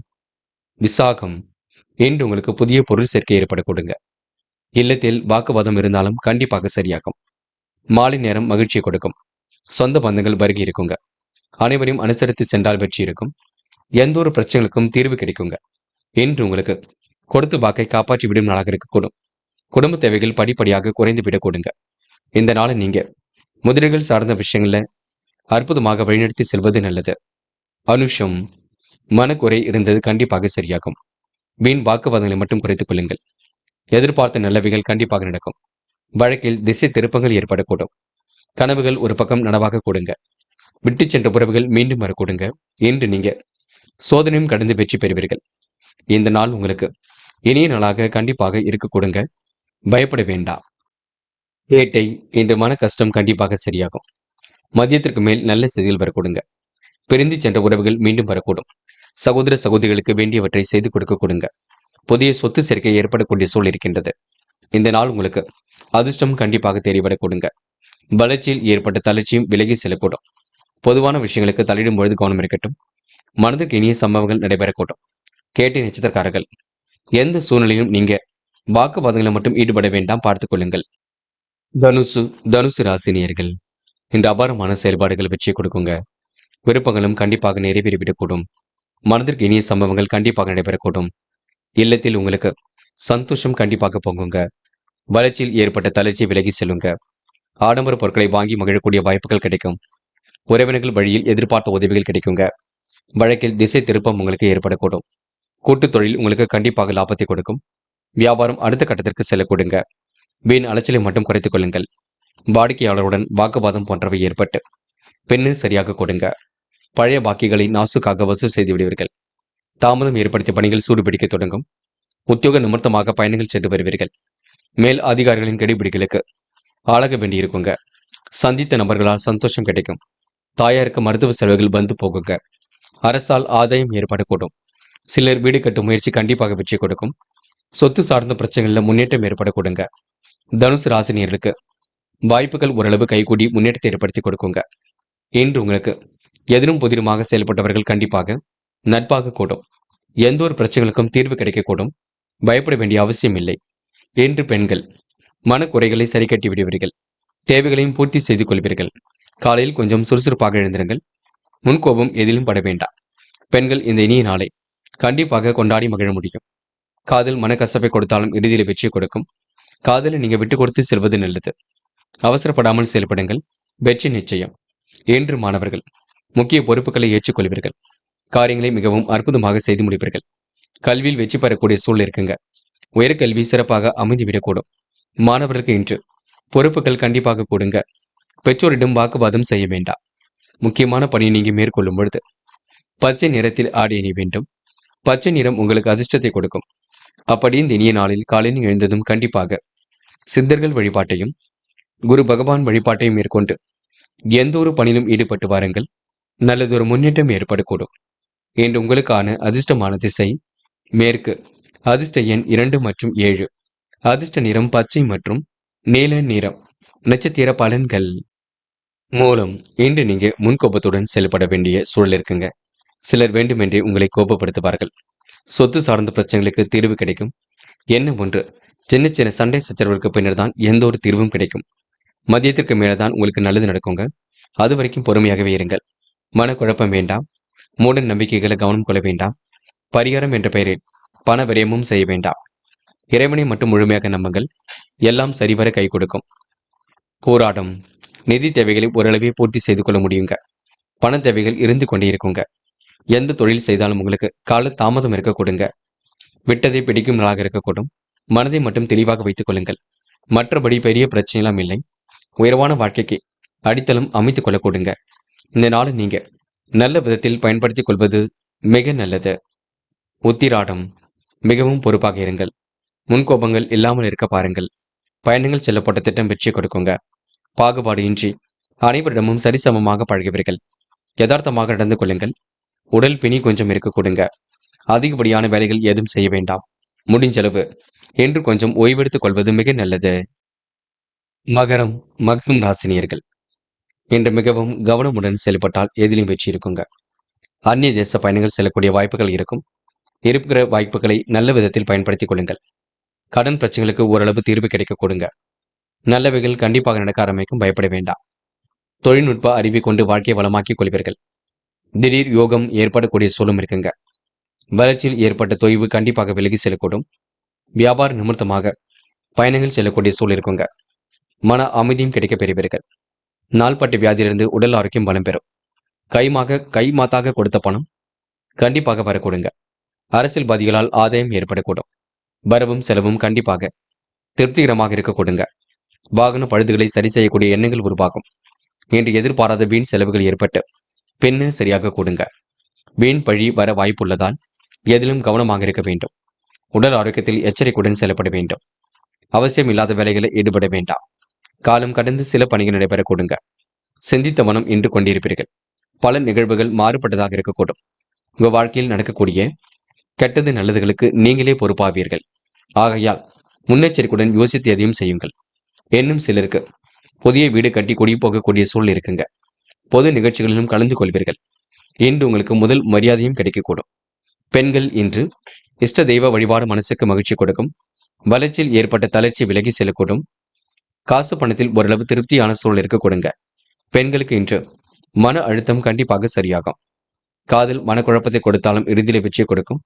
விசாகம். இன்று உங்களுக்கு புதிய பொருள் சேர்க்கை ஏற்படக்கூடுங்க. இல்லத்தில் வாக்குவாதம் இருந்தாலும் கண்டிப்பாக சரியாகும். மாலை நேரம் மகிழ்ச்சியை கொடுக்கும். சொந்த பந்தங்கள் வருகை இருக்குங்க. அனைவரையும் அனுசரித்து சென்றால் வெற்றி இருக்கும். எந்த ஒரு பிரச்சனைகளுக்கும் தீர்வு கிடைக்குங்க. இன்று உங்களுக்கு கொடுத்து வாக்கை காப்பாற்றி விடும் நாளாக இருக்கக்கூடும். குடும்ப தேவைகள் படிப்படியாக குறைந்து விடக்கூடுங்க. இந்த நாளை நீங்க முதலீடுகள் சார்ந்த விஷயங்கள்ல அற்புதமாக வழிநடத்தி செல்வது நல்லது. அனுஷம். மனக்குறை இருந்தது கண்டிப்பாக சரியாகும். வீண் வாக்குவாதங்களை மட்டும் குறைத்துக் கொள்ளுங்கள். எதிர்பார்த்த நல்லவைகள் கண்டிப்பாக நடக்கும். வழக்கில் திசை திருப்பங்கள் ஏற்படக்கூடும். கனவுகள் ஒரு பக்கம் நனவாக கொடுங்க. விட்டு சென்ற உறவுகள் மீண்டும் வரக்கூடுங்க. இன்று நீங்க சோதனையும் கடந்து வெற்றி பெறுவீர்கள். இந்த நாள் உங்களுக்கு இனிய நாளாக கண்டிப்பாக இருக்க கொடுங்க. பயப்பட வேண்டாம். கேட்டை. இன்று மன கஷ்டம் கண்டிப்பாக சரியாகும். மதியத்திற்கு மேல் நல்ல செய்திகள் வரக்கூடுங்க. பிரிந்து சென்ற உறவுகள் மீண்டும் வரக்கூடும். சகோதர சகோதரிகளுக்கு வேண்டியவற்றை செய்து கொடுக்க கொடுங்க. புதிய சொத்து சேர்க்கை ஏற்படக்கூடிய சூழல் இருக்கின்றது. இந்த நாள் உங்களுக்கு அதிர்ஷ்டம் கண்டிப்பாக தேடிவிடக் கொடுங்க. வளர்ச்சியில் ஏற்பட்ட தளர்ச்சியும் விலகி செல்லக்கூடும். பொதுவான விஷயங்களுக்கு தலையிடும் பொழுது கவனம் இருக்கட்டும். மனதிற்கு இனிய சம்பவங்கள் நடைபெறக்கூடும். கேட்டை நட்சத்திரக்காரர்கள் எந்த சூழ்நிலையும் நீங்க வாக்குவாதங்களை மட்டும் ஈடுபட வேண்டாம், பார்த்துக் கொள்ளுங்கள். தனுசு. தனுசு ராசினியர்கள் இந்த அபாரமான செயல்பாடுகள் வெற்றியை கொடுக்குங்க. விருப்பங்களும் கண்டிப்பாக நிறைவேறிவிடக்கூடும். மனதிற்கு இனிய சம்பவங்கள் கண்டிப்பாக நடைபெறக்கூடும். இல்லத்தில் உங்களுக்கு சந்தோஷம் கண்டிப்பாக பொங்குங்க. வளர்ச்சியில் ஏற்பட்ட தளர்ச்சி விலகி செல்லுங்க. ஆடம்பர பொருட்களை வாங்கி மகிழக்கூடிய வாய்ப்புகள் கிடைக்கும். உறவினர்கள் வழியில் எதிர்பார்த்த உதவிகள் கிடைக்குங்க. வழக்கில் திசை திருப்பம் உங்களுக்கு ஏற்படக்கூடும். கூட்டுத் தொழில் உங்களுக்கு கண்டிப்பாக லாபத்தை கொடுக்கும். வியாபாரம் அடுத்த கட்டத்திற்கு செல்லக்கூடுங்க. வீண் அலைச்சலை மட்டும் குறைத்துக் கொள்ளுங்கள். வாடிக்கையாளருடன் வாக்குவாதம் போன்றவை ஏற்பட்டு பெண்ணு சரியாக கொடுங்க. பழைய பாக்கிகளை நாசுக்காக வசூல் செய்து விடுவீர்கள். தாமதம் ஏற்படுத்திய பணிகள் சூடுபிடிக்க தொடங்கும். உத்தியோக நிமித்தமாக பயணங்கள் சென்று வருவீர்கள். மேல் அதிகாரிகளின் கெடுபிடிகளுக்கு ஆளாக வேண்டியிருக்குங்க. சந்தித்த நபர்களால் சந்தோஷம் கிடைக்கும். தாயாருக்கு மருத்துவ செலவுகள் வந்து போகுங்க. அரசால் ஆதாயம் ஏற்படக்கூடும். சிலர் வீடு கட்டும் முயற்சி கண்டிப்பாக வெற்றி கொடுக்கும். சொத்து சார்ந்த பிரச்சனைகள்ல முன்னேற்றம் ஏற்படக்கூடுங்க. தனுசு ராசினியர்களுக்கு வாய்ப்புகள் ஓரளவு கைகூடி முன்னேற்றத்தை ஏற்படுத்தி கொடுக்குங்க. இன்று உங்களுக்கு எதிரும் புதிருமாக செயல்பட்டவர்கள் கண்டிப்பாக நட்பாக கூடும். எந்த ஒரு பிரச்சனைகளுக்கும் தீர்வு கிடைக்கக்கூடும். பயப்பட வேண்டிய அவசியம் இல்லை. இன்று பெண்கள் மனக்குறைகளை சரி கட்டி விடுவீர்கள். தேவைகளையும் பூர்த்தி செய்து கொள்வீர்கள். காலையில் கொஞ்சம் சுறுசுறுப்பாக எழுந்திருங்கள். முன்கோபம் எதிலும் பட வேண்டாம். பெண்கள் இந்த இனிய நாளை கண்டிப்பாக கொண்டாடி மகிழ முடியும். காதல் மனக்கசப்பை கொடுத்தாலும் இறுதியில் வெற்றியை கொடுக்கும். காதலை நீங்க விட்டு கொடுத்து செல்வது நல்லது. அவசரப்படாமல் செயல்படுங்கள். வெற்றி நிச்சயம். இன்று மாணவர்கள் முக்கிய பொறுப்புகளை ஏற்றுக்கொள்வீர்கள். காரியங்களை மிகவும் அற்புதமாக செய்து முடிப்பீர்கள். கல்வியில் வெற்றி பெறக்கூடிய சூழல் இருக்குங்க. உயர்கல்வி சிறப்பாக அமைந்துவிடக்கூடும். மாணவர்களுக்கு இன்று பொறுப்புகள் கண்டிப்பாக கொடுங்க. பெற்றோரிடம் வாக்குவாதம் செய்ய வேண்டாம். முக்கியமான பணியை நீங்க மேற்கொள்ளும் பொழுது பச்சை நிறத்தில் ஆடை அணிய வேண்டும். பச்சை நிறம் உங்களுக்கு அதிர்ஷ்டத்தை கொடுக்கும். அப்படி இந்த இனிய நாளில் காலையில் எழுந்ததும் கண்டிப்பாக சித்தர்கள் வழிபாட்டையும் குரு பகவான் வழிபாட்டையும் மேற்கொண்டு எந்த ஒரு பணியிலும் ஈடுபட்டு வாருங்கள். நல்லதொரு முன்னேற்றம் ஏற்படக்கூடும். இன்று உங்களுக்கான அதிர்ஷ்டமான திசை மேற்கு. அதிர்ஷ்ட எண் 2 மற்றும் 7. அதிர்ஷ்ட நிறம் பச்சை மற்றும் நீல நிறம். நட்சத்திர பலன்கள். மூலம். இன்று நீங்க முன்கோபத்துடன் செயல்பட வேண்டிய சூழல் இருக்குங்க. சிலர் வேண்டுமென்றே உங்களை கோபப்படுத்துவார்கள். சொத்து சார்ந்த பிரச்சனைகளுக்கு தீர்வு கிடைக்கும். என்ன ஒன்று, சின்ன சின்ன சண்டை சச்சரவுக்கு பின்னர் தான் எந்த ஒரு தீர்வும் கிடைக்கும். மதியத்திற்கு மேலதான் உங்களுக்கு நல்லது நடக்குங்க. அது வரைக்கும் பொறுமையாகவே இருங்கள். மனக்குழப்பம் வேண்டாம். மூட நம்பிக்கைகளை கவனம் கொள்ள வேண்டாம். பரிகாரம் என்ற பெயரில் பண விரயமும் செய்ய வேண்டாம். இறைவனை மட்டும் முழுமையாக நம்புங்கள். எல்லாம் சரிவர கை கொடுக்கும். போராட்டம். நிதி தேவைகளை ஓரளவே பூர்த்தி செய்து கொள்ள முடியுங்க. பண தேவைகள் இருந்து கொண்டே இருக்குங்க. எந்த தொழில் செய்தாலும் உங்களுக்கு கால தாமதம் இருக்க கொடுங்க. விட்டதை பிடிக்கும் நாளாக இருக்கக்கூடும். மனதை மட்டும் தெளிவாக வைத்துக் கொள்ளுங்கள். மற்றபடி பெரிய பிரச்சனைலாம் இல்லை. உயர்வான வாழ்க்கைக்கு அடித்தளம் அமைத்துக் கொள்ள கொடுங்க. இந்த நாளை நீங்க நல்ல விதத்தில் பயன்படுத்திக் கொள்வது மிக நல்லது. உத்திராடம், மிகவும் பொறுப்பாக இருங்கள். முன்கோபங்கள் இல்லாமல் இருக்க பாருங்கள். பயணங்கள் செல்லப்பட்ட திட்டம் வெற்றி கொடுக்குங்க. பாகுபாடு இன்றி அனைவரிடமும் சரிசமமாக பழகுவீர்கள். யதார்த்தமாக நடந்து கொள்ளுங்கள். உடல் பிணி கொஞ்சம் இருக்க கொடுங்க. அதிகப்படியான வேலைகள் ஏதும் செய்ய வேண்டாம். முடிஞ்சளவு என்று கொஞ்சம் ஓய்வெடுத்துக் கொள்வது மிக நல்லது. மகரம், மகரம் ராசினியர்கள் இன்று மிகவும் கவனமுடன் செயல்பட்டால் எதிலும் வெற்றி இருக்குங்க. அந்நிய தேச பயணங்கள் செல்லக்கூடிய வாய்ப்புகள் இருக்கும். இருக்கிற வாய்ப்புகளை நல்ல விதத்தில் பயன்படுத்திக் கொள்ளுங்கள். கடன் பிரச்சனைகளுக்கு ஓரளவு தீர்வு கிடைக்க கொடுங்க. நல்லவைகள் கண்டிப்பாக நடக்க ஆரம்பிக்கும், பயப்பட வேண்டாம். தொழில்நுட்ப அறிவை கொண்டு வாழ்க்கையை வளமாக்கிக் கொள்வீர்கள். திடீர் யோகம் ஏற்படக்கூடிய சூழலும் இருக்குங்க. வளர்ச்சியில் ஏற்பட்ட தொய்வு கண்டிப்பாக விலகி செல்லக்கூடும். வியாபார நிமித்தமாக பயணங்கள் செல்லக்கூடிய சூழல் இருக்குங்க. மன அமைதியும் கிடைக்க பெறுவீர்கள். நாள்பட்ட வியாதியிலிருந்து உடல் ஆரோக்கியம் பலம் பெறும். கைமாத்தாக கொடுத்த பணம் கண்டிப்பாக வரக்கூடுங்க. அரசியல்வாதிகளால் ஆதாயம் ஏற்படக்கூடும். வரவும் செலவும் கண்டிப்பாக திருப்திகரமாக இருக்க கொடுங்க. வாகன பழுதுகளை சரி செய்யக்கூடிய எண்ணங்கள் உருவாகும். இன்று எதிர்பாராத வீண் செலவுகள் ஏற்பட்டு பின்னு சரியாக கொடுங்க. வீண் பழி வர வாய்ப்புள்ளதால் எதிலும் கவனமாக இருக்க வேண்டும். உடல் ஆரோக்கியத்தில் எச்சரிக்கையுடன் செயல்பட வேண்டும். அவசியம் இல்லாத வேலைகளை ஈடுபட வேண்டாம். காலம் கடந்து சில பணிகள் நடைபெற கொடுங்க. சிந்தித்த மனம் இன்று கொண்டிருப்பீர்கள். பல நிகழ்வுகள் மாறுபட்டதாக இருக்கக்கூடும். உங்க வாழ்க்கையில் நடக்கக்கூடிய கெட்டது நல்லதுகளுக்கு நீங்களே பொறுப்பாவீர்கள். ஆகையால் முன்னெச்சரிக்கையுடன் யோசித்து எதையும் செய்யுங்கள். இன்னும் சிலருக்கு புதிய வீடு கட்டி குடி போகக்கூடிய சூழல் இருக்குங்க. பொது நிகழ்ச்சிகளிலும் கலந்து கொள்வீர்கள். இன்று உங்களுக்கு முதல் மரியாதையும் கிடைக்கக்கூடும். பெண்கள் இன்று இஷ்ட தெய்வ வழிபாடு மனசுக்கு மகிழ்ச்சி கொடுக்கும். வளர்ச்சியில் ஏற்பட்ட தளர்ச்சி விலகி செல்லக்கூடும். காசு பணத்தில் ஓரளவு திருப்தியான சூழல் இருக்க கொடுங்க. பெண்களுக்கு இன்று மன அழுத்தம் கண்டிப்பாக சரியாகும். காதல் மனக்குழப்பத்தை கொடுத்தாலும் இறுதியிலே வெற்றியை கொடுக்கும்.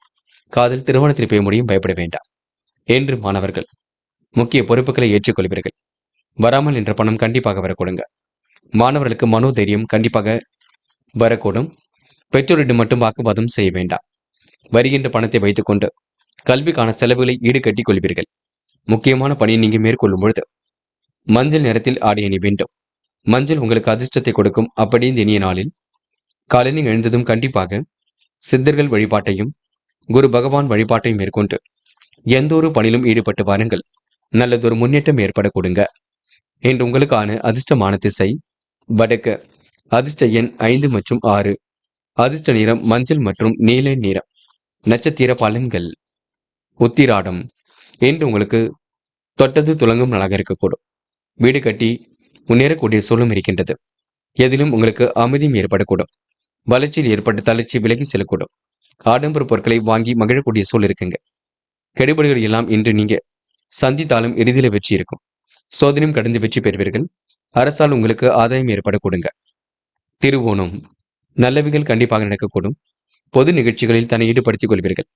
காதல் திருமணத்தில் போய் முடியும், பயப்பட வேண்டாம். என்று மாணவர்கள் முக்கிய பொறுப்புகளை ஏற்றுக்கொள்வீர்கள். வராமல் என்ற பணம் கண்டிப்பாக வரக்கூடுங்க. மாணவர்களுக்கு மனோதைரியம் கண்டிப்பாக வரக்கூடும். பெற்றோரிடம் மட்டும் வாக்குவாதம் செய்ய வேண்டாம். வருகின்ற பணத்தை வைத்துக்கொண்டு கல்விக்கான செலவுகளை ஈடுகட்டிக் கொள்வீர்கள். முக்கியமான பணியை நீங்க மேற்கொள்ளும் பொழுது மஞ்சள் நிறத்தில் ஆடை அணி வேண்டும். மஞ்சள் உங்களுக்கு அதிர்ஷ்டத்தை கொடுக்கும். அப்படி இந்த இனிய நாளில் காலையில் எழுந்ததும் கண்டிப்பாக சித்தர்கள் வழிபாட்டையும் குரு பகவான் வழிபாட்டையும் மேற்கொண்டு எந்த ஒரு பணியிலும் ஈடுபட்டு வாருங்கள். நல்லதொரு முன்னேற்றம் ஏற்பட கொடுங்க. இன்று உங்களுக்கான அதிர்ஷ்டமான திசை வடக்கு. அதிர்ஷ்ட எண் 5 மற்றும் 6. அதிர்ஷ்ட நிறம் மஞ்சள் மற்றும் நீல நிறம். நட்சத்திர பலன்கள். உத்திராடம், இன்று உங்களுக்கு தொட்டது துலங்கும் நாளாக இருக்கக்கூடும். வீடு கட்டி முன்னேறக்கூடிய சூழலும் இருக்கின்றது. எதிலும் உங்களுக்கு அமைதியும் ஏற்படக்கூடும். வளர்ச்சியில் ஏற்பட்ட தளர்ச்சி விலகி செல்லக்கூடும். ஆடம்பர பொருட்களை வாங்கி மகிழக்கூடிய சூழல் இருக்குங்க. கெடுபடிகள் எல்லாம் இன்று நீங்க சந்தித்தாலும் இறுதியில வெற்றி இருக்கும். சோதனையும் கடந்து வெற்றி பெறுவீர்கள். அரசால் உங்களுக்கு ஆதாயம் ஏற்பட கொடுங்க. திருவோணம், நல்லவைகள் கண்டிப்பாக நடக்கக்கூடும். பொது நிகழ்ச்சிகளில் தன்னை ஈடுபடுத்திக் கொள்வீர்கள்.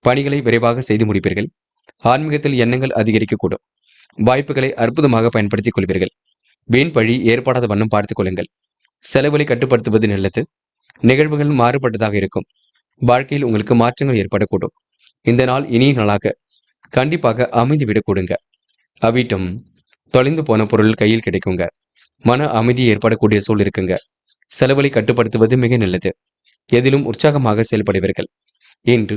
பணிகளை விரைவாக செய்து முடிப்பீர்கள். ஆன்மீகத்தில் எண்ணங்கள் அதிகரிக்கக்கூடும். வாய்ப்புகளை அற்புதமாக பயன்படுத்திக் கொள்வீர்கள். வீண் பழி ஏற்படாத வண்ணம் பார்த்துக் கொள்ளுங்கள். செலவுகளை கட்டுப்படுத்துவது நல்லது. நிகழ்வுகள் மாறுபட்டதாக இருக்கும். வாழ்க்கையில் உங்களுக்கு மாற்றங்கள் ஏற்படக்கூடும். இந்த நாள் இனிய நாளாக கண்டிப்பாக அமைதி விட கொடுங்க. அவிட்டம், தொலைந்து போன பொருள் கையில் கிடைக்குங்க. மன அமைதி ஏற்படக்கூடிய சூழல் இருக்குங்க. செலவுகளை கட்டுப்படுத்துவது மிக நல்லது. எதிலும் உற்சாகமாக செயல்படுவீர்கள். இன்று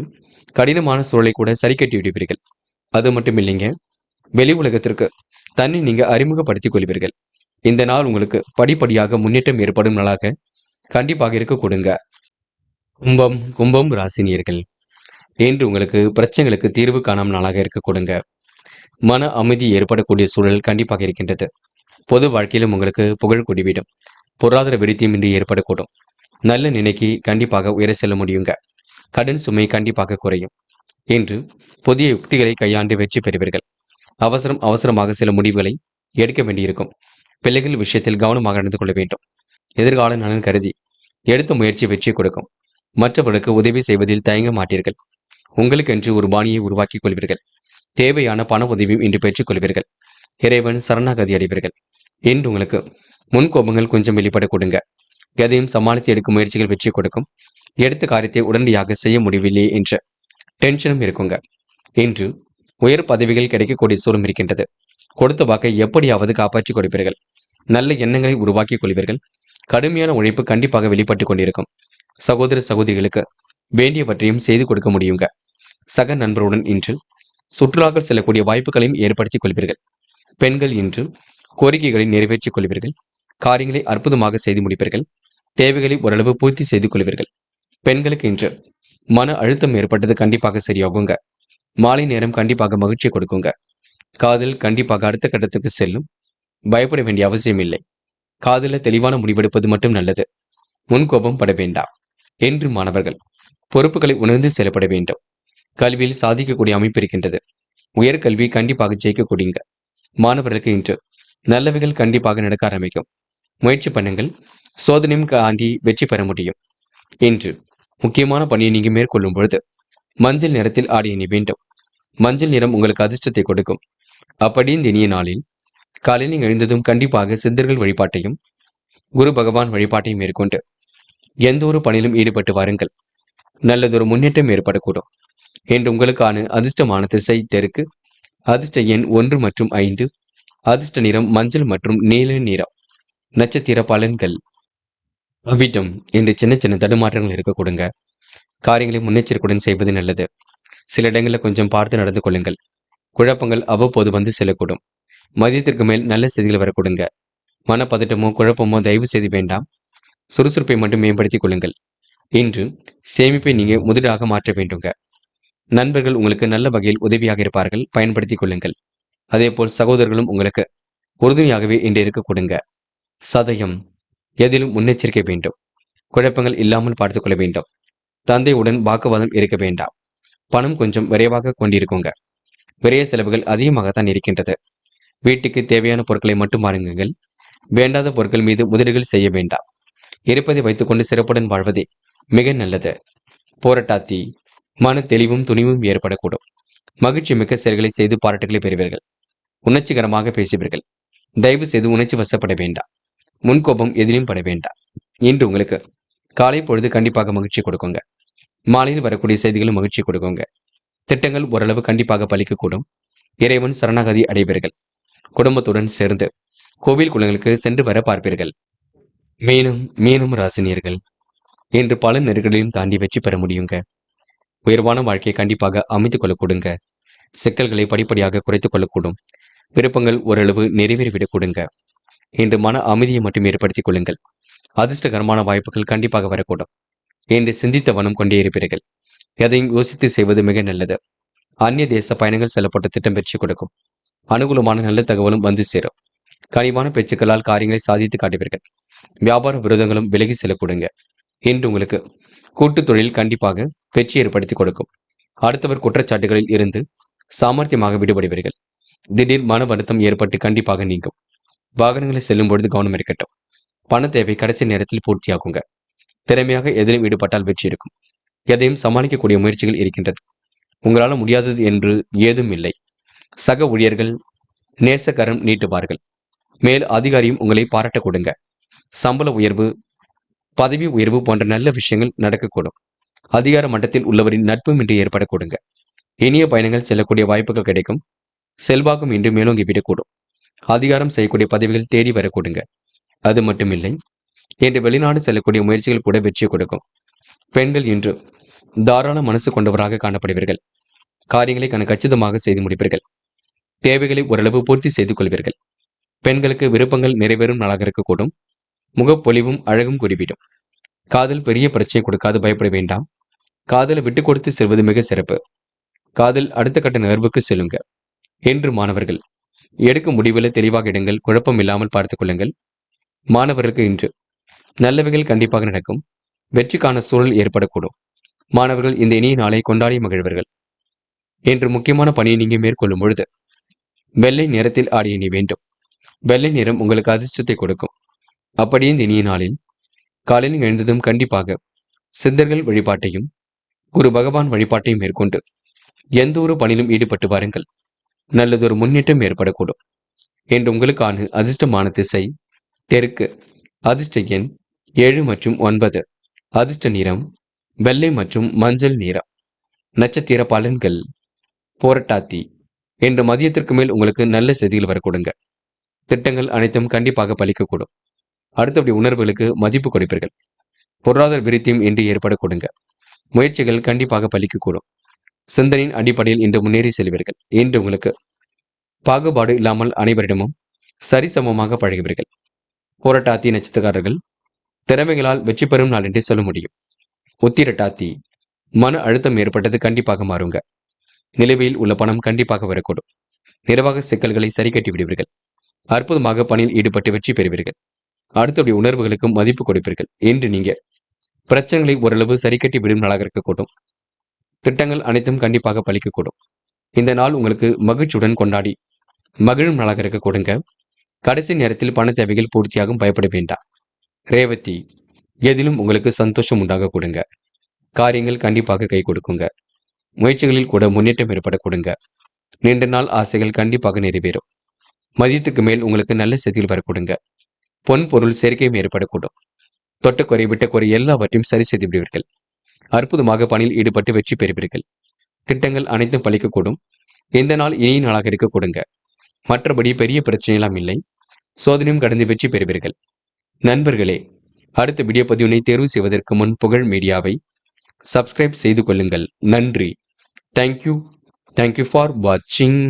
கடினமான சூழலை கூட சரி கட்டி விடுவீர்கள். அது மட்டும் இல்லைங்க, வெளி உலகத்திற்கு தன்னை நீங்க அறிமுகப்படுத்திக் கொள்வீர்கள். இந்த நாள் உங்களுக்கு படிப்படியாக முன்னேற்றம் ஏற்படும் நாளாக கண்டிப்பாக இருக்க கொடுங்க. கும்பம் ராசினியர்கள், இன்று உங்களுக்கு பிரச்சனைகளுக்கு தீர்வு காணும் நாளாக இருக்க கொடுங்க. மன அமைதி ஏற்படக்கூடிய சூழல் கண்டிப்பாக இருக்கின்றது. பொது வாழ்க்கையிலும் உங்களுக்கு புகழ் குடிவிடும். பொருளாதார விருத்தியும் இன்று ஏற்படக்கூடும். நல்ல நிலைக்கு கண்டிப்பாக உயர செல்ல முடியுங்க. கடன் சுமை கண்டிப்பாக குறையும். இன்று புதிய யுக்திகளை கையாண்டு வெற்றி பெறுவீர்கள். அவசரமாக சில முடிவுகளை எடுக்க வேண்டியிருக்கும். பிள்ளைகள் விஷயத்தில் கவனமாக நடந்து கொள்ள வேண்டும். எதிர்கால நலன் கருதி எடுத்த முயற்சி வெற்றி கொடுக்கும். மற்றவர்களுக்கு உதவி செய்வதில் தயங்க மாட்டீர்கள். உங்களுக்கென்று ஒரு பாணியை உருவாக்கிக் கொள்வீர்கள். தேவையான பண உதவியும் இன்று பெற்றுக் கொள்வீர்கள். இறைவன் சரணாகதி அடைவீர்கள். இன்று உங்களுக்கு முன்கோபங்கள் கொஞ்சம் வெளிப்பட கொடுங்க. எதையும் சமாளித்து எடுக்கும் முயற்சிகள் வெற்றி கொடுக்கும். எடுத்த காரியத்தை உடனடியாக செய்ய முடியவில்லையே என்ற டென்ஷனும் இருக்குங்க. இன்று உயர் பதவிகள் கிடைக்கக்கூடிய சூழலும் இருக்கின்றது. கொடுத்த வாக்கை எப்படியாவது காப்பாற்றிக் கொடுப்பீர்கள். நல்ல எண்ணங்களை உருவாக்கிக் கொள்வீர்கள். கடுமையான உழைப்பு கண்டிப்பாக வெளிப்பட்டுக் கொண்டிருக்கும். சகோதர சகோதரிகளுக்கு வேண்டியவற்றையும் செய்து கொடுக்க முடியுங்க. சக நண்பருடன் இன்று சுற்றுலாக்கள் செல்லக்கூடிய வாய்ப்புகளையும் ஏற்படுத்திக் கொள்வீர்கள். பெண்கள் இன்று கோரிக்கைகளை நிறைவேற்றிக் கொள்வீர்கள். காரியங்களை அற்புதமாக செய்து முடிப்பீர்கள். தேவைகளை ஓரளவு பூர்த்தி செய்து கொள்வீர்கள். பெண்களுக்கு இன்று மன அழுத்தம் ஏற்பட்டது கண்டிப்பாக சரியாகுங்க. மாலை நேரம் கண்டிப்பாக மகிழ்ச்சியை கொடுக்குங்க. காதல் கண்டிப்பாக அடுத்த கட்டத்துக்கு செல்லும். பயப்பட வேண்டிய அவசியம் இல்லை. காதல தெளிவான முடிவெடுப்பது மட்டும் நல்லது. முன்கோபம் பட வேண்டாம். என்று மாணவர்கள் பொறுப்புகளை உணர்ந்து செயல்பட வேண்டும். கல்வியில் சாதிக்கக்கூடிய அமைப்பு இருக்கின்றது. உயர்கல்வி கண்டிப்பாக ஜெயிக்கக்கூடியங்க. மாணவர்களுக்கு இன்று நல்லவைகள் கண்டிப்பாக நடக்க ஆரம்பிக்கும். முயற்சி பண்ணுங்கள். சோதனையும் தாண்டி வெற்றி பெற முடியும். இன்று முக்கியமான பணியை நீங்க மேற்கொள்ளும் பொழுது மஞ்சள் நிறத்தில் ஆடை அணி வேண்டும். மஞ்சள் நிறம் உங்களுக்கு அதிர்ஷ்டத்தை கொடுக்கும். அப்படி இந்த இனிய நாளில் காலையில் எழுந்ததும் கண்டிப்பாக சித்தர்கள் வழிபாட்டையும் குரு பகவான் வழிபாட்டையும் மேற்கொண்டு எந்த ஒரு பணியிலும் ஈடுபட்டு வாருங்கள். நல்லதொரு முன்னேற்றம் ஏற்படக்கூடும். என்று உங்களுக்கான அதிர்ஷ்டமான திசை தெற்கு. அதிர்ஷ்ட எண் 1 மற்றும் 5. அதிர்ஷ்ட நிறம் மஞ்சள் மற்றும் நீல நிறம். நட்சத்திர பலன்கள். அவ்விடம் என்று சின்ன சின்ன தடுமாற்றங்கள் இருக்க கொடுங்க. காரியங்களை முன்னெச்சரிக்கையுடன் செய்வது நல்லது. சில இடங்களில் கொஞ்சம் பார்த்து நடந்து கொள்ளுங்கள். குழப்பங்கள் அவ்வப்போது வந்து செல்லக்கூடும். மதியத்திற்கு மேல் நல்ல செய்திகள் வரக்கூடுங்க. மனப்பதட்டமோ குழப்பமோ தயவு செய்து வேண்டாம். சுறுசுறுப்பை மட்டும் மேம்படுத்திக் கொள்ளுங்கள். இன்று சேமிப்பை நீங்க முதலாக மாற்ற வேண்டுங்க. நண்பர்கள் உங்களுக்கு நல்ல வகையில் உதவியாக இருப்பார்கள். பயன்படுத்திக் கொள்ளுங்கள். அதேபோல் சகோதரர்களும் உங்களுக்கு உறுதுணையாகவே இன்று இருக்க கொடுங்க. சதயம் எதிலும் முன்னெச்சரிக்கை வேண்டும். குழப்பங்கள் இல்லாமல் பார்த்துக் கொள்ள வேண்டும். தந்தையுடன் வாக்குவாதம் இருக்க வேண்டாம். பணம் கொஞ்சம் விரைவாக கொண்டிருக்குங்க. விரைய செலவுகள் அதிகமாகத்தான் இருக்கின்றது. வீட்டுக்கு தேவையான பொருட்களை மட்டும் வாங்குங்கள். வேண்டாத பொருட்கள் மீது முதலீடுகள் செய்ய வேண்டாம். இருப்பதை வைத்துக்கொண்டு சிறப்புடன் வாழ்வதே மிக நல்லது. போராட்டாத்தி மன தெளிவும் துணிவும் ஏற்படக்கூடும். மகிழ்ச்சி மிக்க செயல்களை செய்து பாராட்டுகளை பெறுவீர்கள். உணர்ச்சிகரமாக பேசுவீர்கள். தயவு செய்து உணர்ச்சி வசப்பட வேண்டாம். முன்கோபம் எதிலும் பட வேண்டாம். இன்று உங்களுக்கு காலை பொழுது கண்டிப்பாக மகிழ்ச்சி கொடுக்குங்க. மாலையில் வரக்கூடிய செய்திகளும் மகிழ்ச்சி கொடுக்குங்க. திட்டங்கள் ஓரளவு கண்டிப்பாக பலிக்கக்கூடும். இறைவன் சரணாகதி அடைவீர்கள். குடும்பத்துடன் சேர்ந்து கோவில் குளங்களுக்கு சென்று வர பார்ப்பீர்கள். மீனும் மீனும் ராசினியர்கள் இன்று பல நெருக்கடியும் தாண்டி வெற்றி பெற முடியுங்க. உயர்வான வாழ்க்கையை கண்டிப்பாக அமைத்துக் கொள்ள கொடுங்க. சிக்கல்களை படிப்படியாக குறைத்துக் கொள்ளக்கூடும். விருப்பங்கள் ஓரளவு நிறைவேறிவிடக் கொடுங்க. இன்று மன அமைதியை மட்டும் ஏற்படுத்திக் கொள்ளுங்கள். அதிர்ஷ்டகரமான வாய்ப்புகள் கண்டிப்பாக வரக்கூடும். என்று சிந்தித்த வனம் கொண்டே இருப்பீர்கள். எதையும் யோசித்து செய்வது மிக நல்லது. அந்நிய தேச பயணங்கள் செல்லப்பட்ட திட்டம் வெற்றி கொடுக்கும். அனுகூலமான நல்ல தகவலும் வந்து சேரும். கனிவான பேச்சுக்களால் காரியங்களை சாதித்து காட்டுவீர்கள். வியாபார விரோதங்களும் விலகி செல்லக்கூடுங்க. இன்று உங்களுக்கு கூட்டு தொழில் கண்டிப்பாக வெற்றி ஏற்படுத்தி கொடுக்கும். அடுத்தவர் குற்றச்சாட்டுகளில் இருந்து சாமர்த்தியமாக விடுபடுவீர்கள். திடீர் மன வருத்தம் ஏற்பட்டு கண்டிப்பாக நீங்கும். வாகனங்களை செல்லும் பொழுது கவனம் இருக்கட்டும். பண தேவை கடைசி நேரத்தில் பூர்த்தியாகுங்க. திறமையாக எதிலும் ஈடுபட்டால் வெற்றி இருக்கும். எதையும் சமாளிக்கக்கூடிய முயற்சிகள் இருக்கின்றது. உங்களால் முடியாதது என்று ஏதும் இல்லை. சக ஊழியர்கள் நேசக்கரம் நீட்டுவார்கள். மேல் அதிகாரியும் உங்களை பாராட்ட கொடுங்க. சம்பள உயர்வு, பதவி உயர்வு போன்ற நல்ல விஷயங்கள் நடக்கக்கூடும். அதிகார மட்டத்தில் உள்ளவரின் நட்பும் இன்று ஏற்பட கொடுங்க. இனிய பயணங்கள் செல்லக்கூடிய வாய்ப்புகள் கிடைக்கும். செல்வாக்கும் இன்று மேலோங்கி விடக்கூடும். அதிகாரம் செய்யக்கூடிய பதவிகள் தேடி வரக்கூடுங்க. அது மட்டுமில்லை, இன்று வெளிநாடு செல்லக்கூடிய முயற்சிகள் கூட வெற்றியை கொடுக்கும். பெண்கள் இன்று தாராள மனசு கொண்டவராக காணப்படுவீர்கள். காரியங்களை கச்சிதமாக செய்து முடிப்பீர்கள். தேவைகளை ஓரளவு பூர்த்தி செய்து கொள்வீர்கள். பெண்களுக்கு விருப்பங்கள் நிறைவேறும் நாளாக இருக்கக்கூடும். முகப்பொலிவும் அழகும் குறிவிடும். காதல் பெரிய பிரச்சனை கொடுக்காது, பயப்பட வேண்டாம். காதலை விட்டு கொடுத்து செல்வது மிக சிறப்பு. காதல் அடுத்த கட்ட நகர்வுக்கு செல்லுங்க. என்று மாணவர்கள் எடுக்கும் முடிவில் தெளிவாக இடங்கள் குழப்பம் இல்லாமல் பார்த்துக் கொள்ளுங்கள். மாணவர்களுக்கு இன்று நல்லவைகள் கண்டிப்பாக நடக்கும். வெற்றிக்கான சூழல் ஏற்படக்கூடும். மாணவர்கள் இந்த இனிய நாளை கொண்டாடி மகிழ்வர்கள். என்று முக்கியமான பணியை நீங்க மேற்கொள்ளும் பொழுது வெள்ளை நிறத்தில் ஆடை அணி வேண்டும். வெள்ளை நிறம் உங்களுக்கு அதிர்ஷ்டத்தை கொடுக்கும். அப்படியே இந்த இனிய நாளில் காலையில் எழுந்ததும் கண்டிப்பாக சித்தர்கள் வழிபாட்டையும் குரு பகவான் வழிபாட்டையும் மேற்கொண்டு எந்த ஒரு பணியிலும் ஈடுபட்டு வாருங்கள். நல்லதொரு முன்னேற்றம் ஏற்படக்கூடும். என்று உங்களுக்கான அதிர்ஷ்டமான திசை தெற்கு. அதிர்ஷ்ட எண் 7 மற்றும் 9. அதிர்ஷ்ட நிறம் வெள்ளை மற்றும் மஞ்சள் நிறம். நட்சத்திர பலன்கள். போரட்டாத்தி இன்று மதியத்திற்கு மேல் உங்களுக்கு நல்ல செய்திகள் வரக்கூடுங்க. திட்டங்கள் அனைத்தும் கண்டிப்பாக பலிக்கக்கூடும். அடுத்தபடி உணர்வுகளுக்கு மதிப்பு கொடுப்பீர்கள். பொருளாதார விருத்தியும் இன்று ஏற்படக்கூடுங்க. முயற்சிகள் கண்டிப்பாக பலிக்கக்கூடும். சிந்தனையின் அடிப்படையில் இன்று முன்னேறி செல்வீர்கள். இன்று உங்களுக்கு பாகுபாடு இல்லாமல் அனைவரிடமும் சரிசமமாக பழகுவீர்கள். போராட்டாத்தி நட்சத்திரக்காரர்கள் திறமைகளால் வெற்றி பெறும் நாள் என்று சொல்ல முடியும். உத்திரட்டாத்தி மன அழுத்தம் ஏற்பட்டது கண்டிப்பாக மாறுங்க. நிலுவையில் உள்ள பணம் கண்டிப்பாக வரக்கூடும். நிர்வாக சிக்கல்களை சரி கட்டி விடுவீர்கள். அற்புதமாக பணியில் ஈடுபட்டு வெற்றி பெறுவீர்கள். அடுத்தபடி உணர்வுகளுக்கு மதிப்பு கொடுப்பீர்கள். இன்று நீங்க பிரச்சனைகளை ஓரளவு சரி கட்டி விடும் நாளாக இருக்கக்கூடும். திட்டங்கள் அனைத்தும் கண்டிப்பாக பலிக்கக்கூடும். இந்த நாள் உங்களுக்கு மகிழ்ச்சியுடன் கொண்டாடி மகிழும் நாளாக இருக்கக்கூடுங்க. கடைசி நேரத்தில் பண தேவைகள் பூர்த்தியாகும், பயப்பட வேண்டாம். ரேவதி எதிலும் உங்களுக்கு சந்தோஷம் உண்டாக கொடுங்க. காரியங்கள் கண்டிப்பாக கை கொடுக்குங்க. முயற்சிகளில் கூட முன்னேற்றம் ஏற்பட கொடுங்க. நீண்ட நாள் ஆசைகள் கண்டிப்பாக நிறைவேறும். மதியத்துக்கு மேல் உங்களுக்கு நல்ல செய்திகள் வரக்கூடுங்க. பொன் பொருள் சேர்க்கையும் ஏற்படக்கூடும். தொட்டக்குறை விட்டக்குறை எல்லாவற்றையும் சரி செய்து விடுவீர்கள். அற்புதமாக பணியில் ஈடுபட்டு வெற்றி பெறுவீர்கள். திட்டங்கள் அனைத்தும் பலிக்கக்கூடும். இந்த நாள் இனிய நாளாக இருக்க கொடுங்க. மற்றபடி பெரிய பிரச்சனையெல்லாம் இல்லை. சோதனையும் கடந்து வெற்றி பெறுவீர்கள். நண்பர்களே, அடுத்த வீடியோ பதிவினை தேர்வு செய்வதற்கு முன் புகழ் மீடியாவை சப்ஸ்கிரைப் செய்து கொள்ளுங்கள். நன்றி. தேங்க்யூ ஃபார் வாட்சிங்.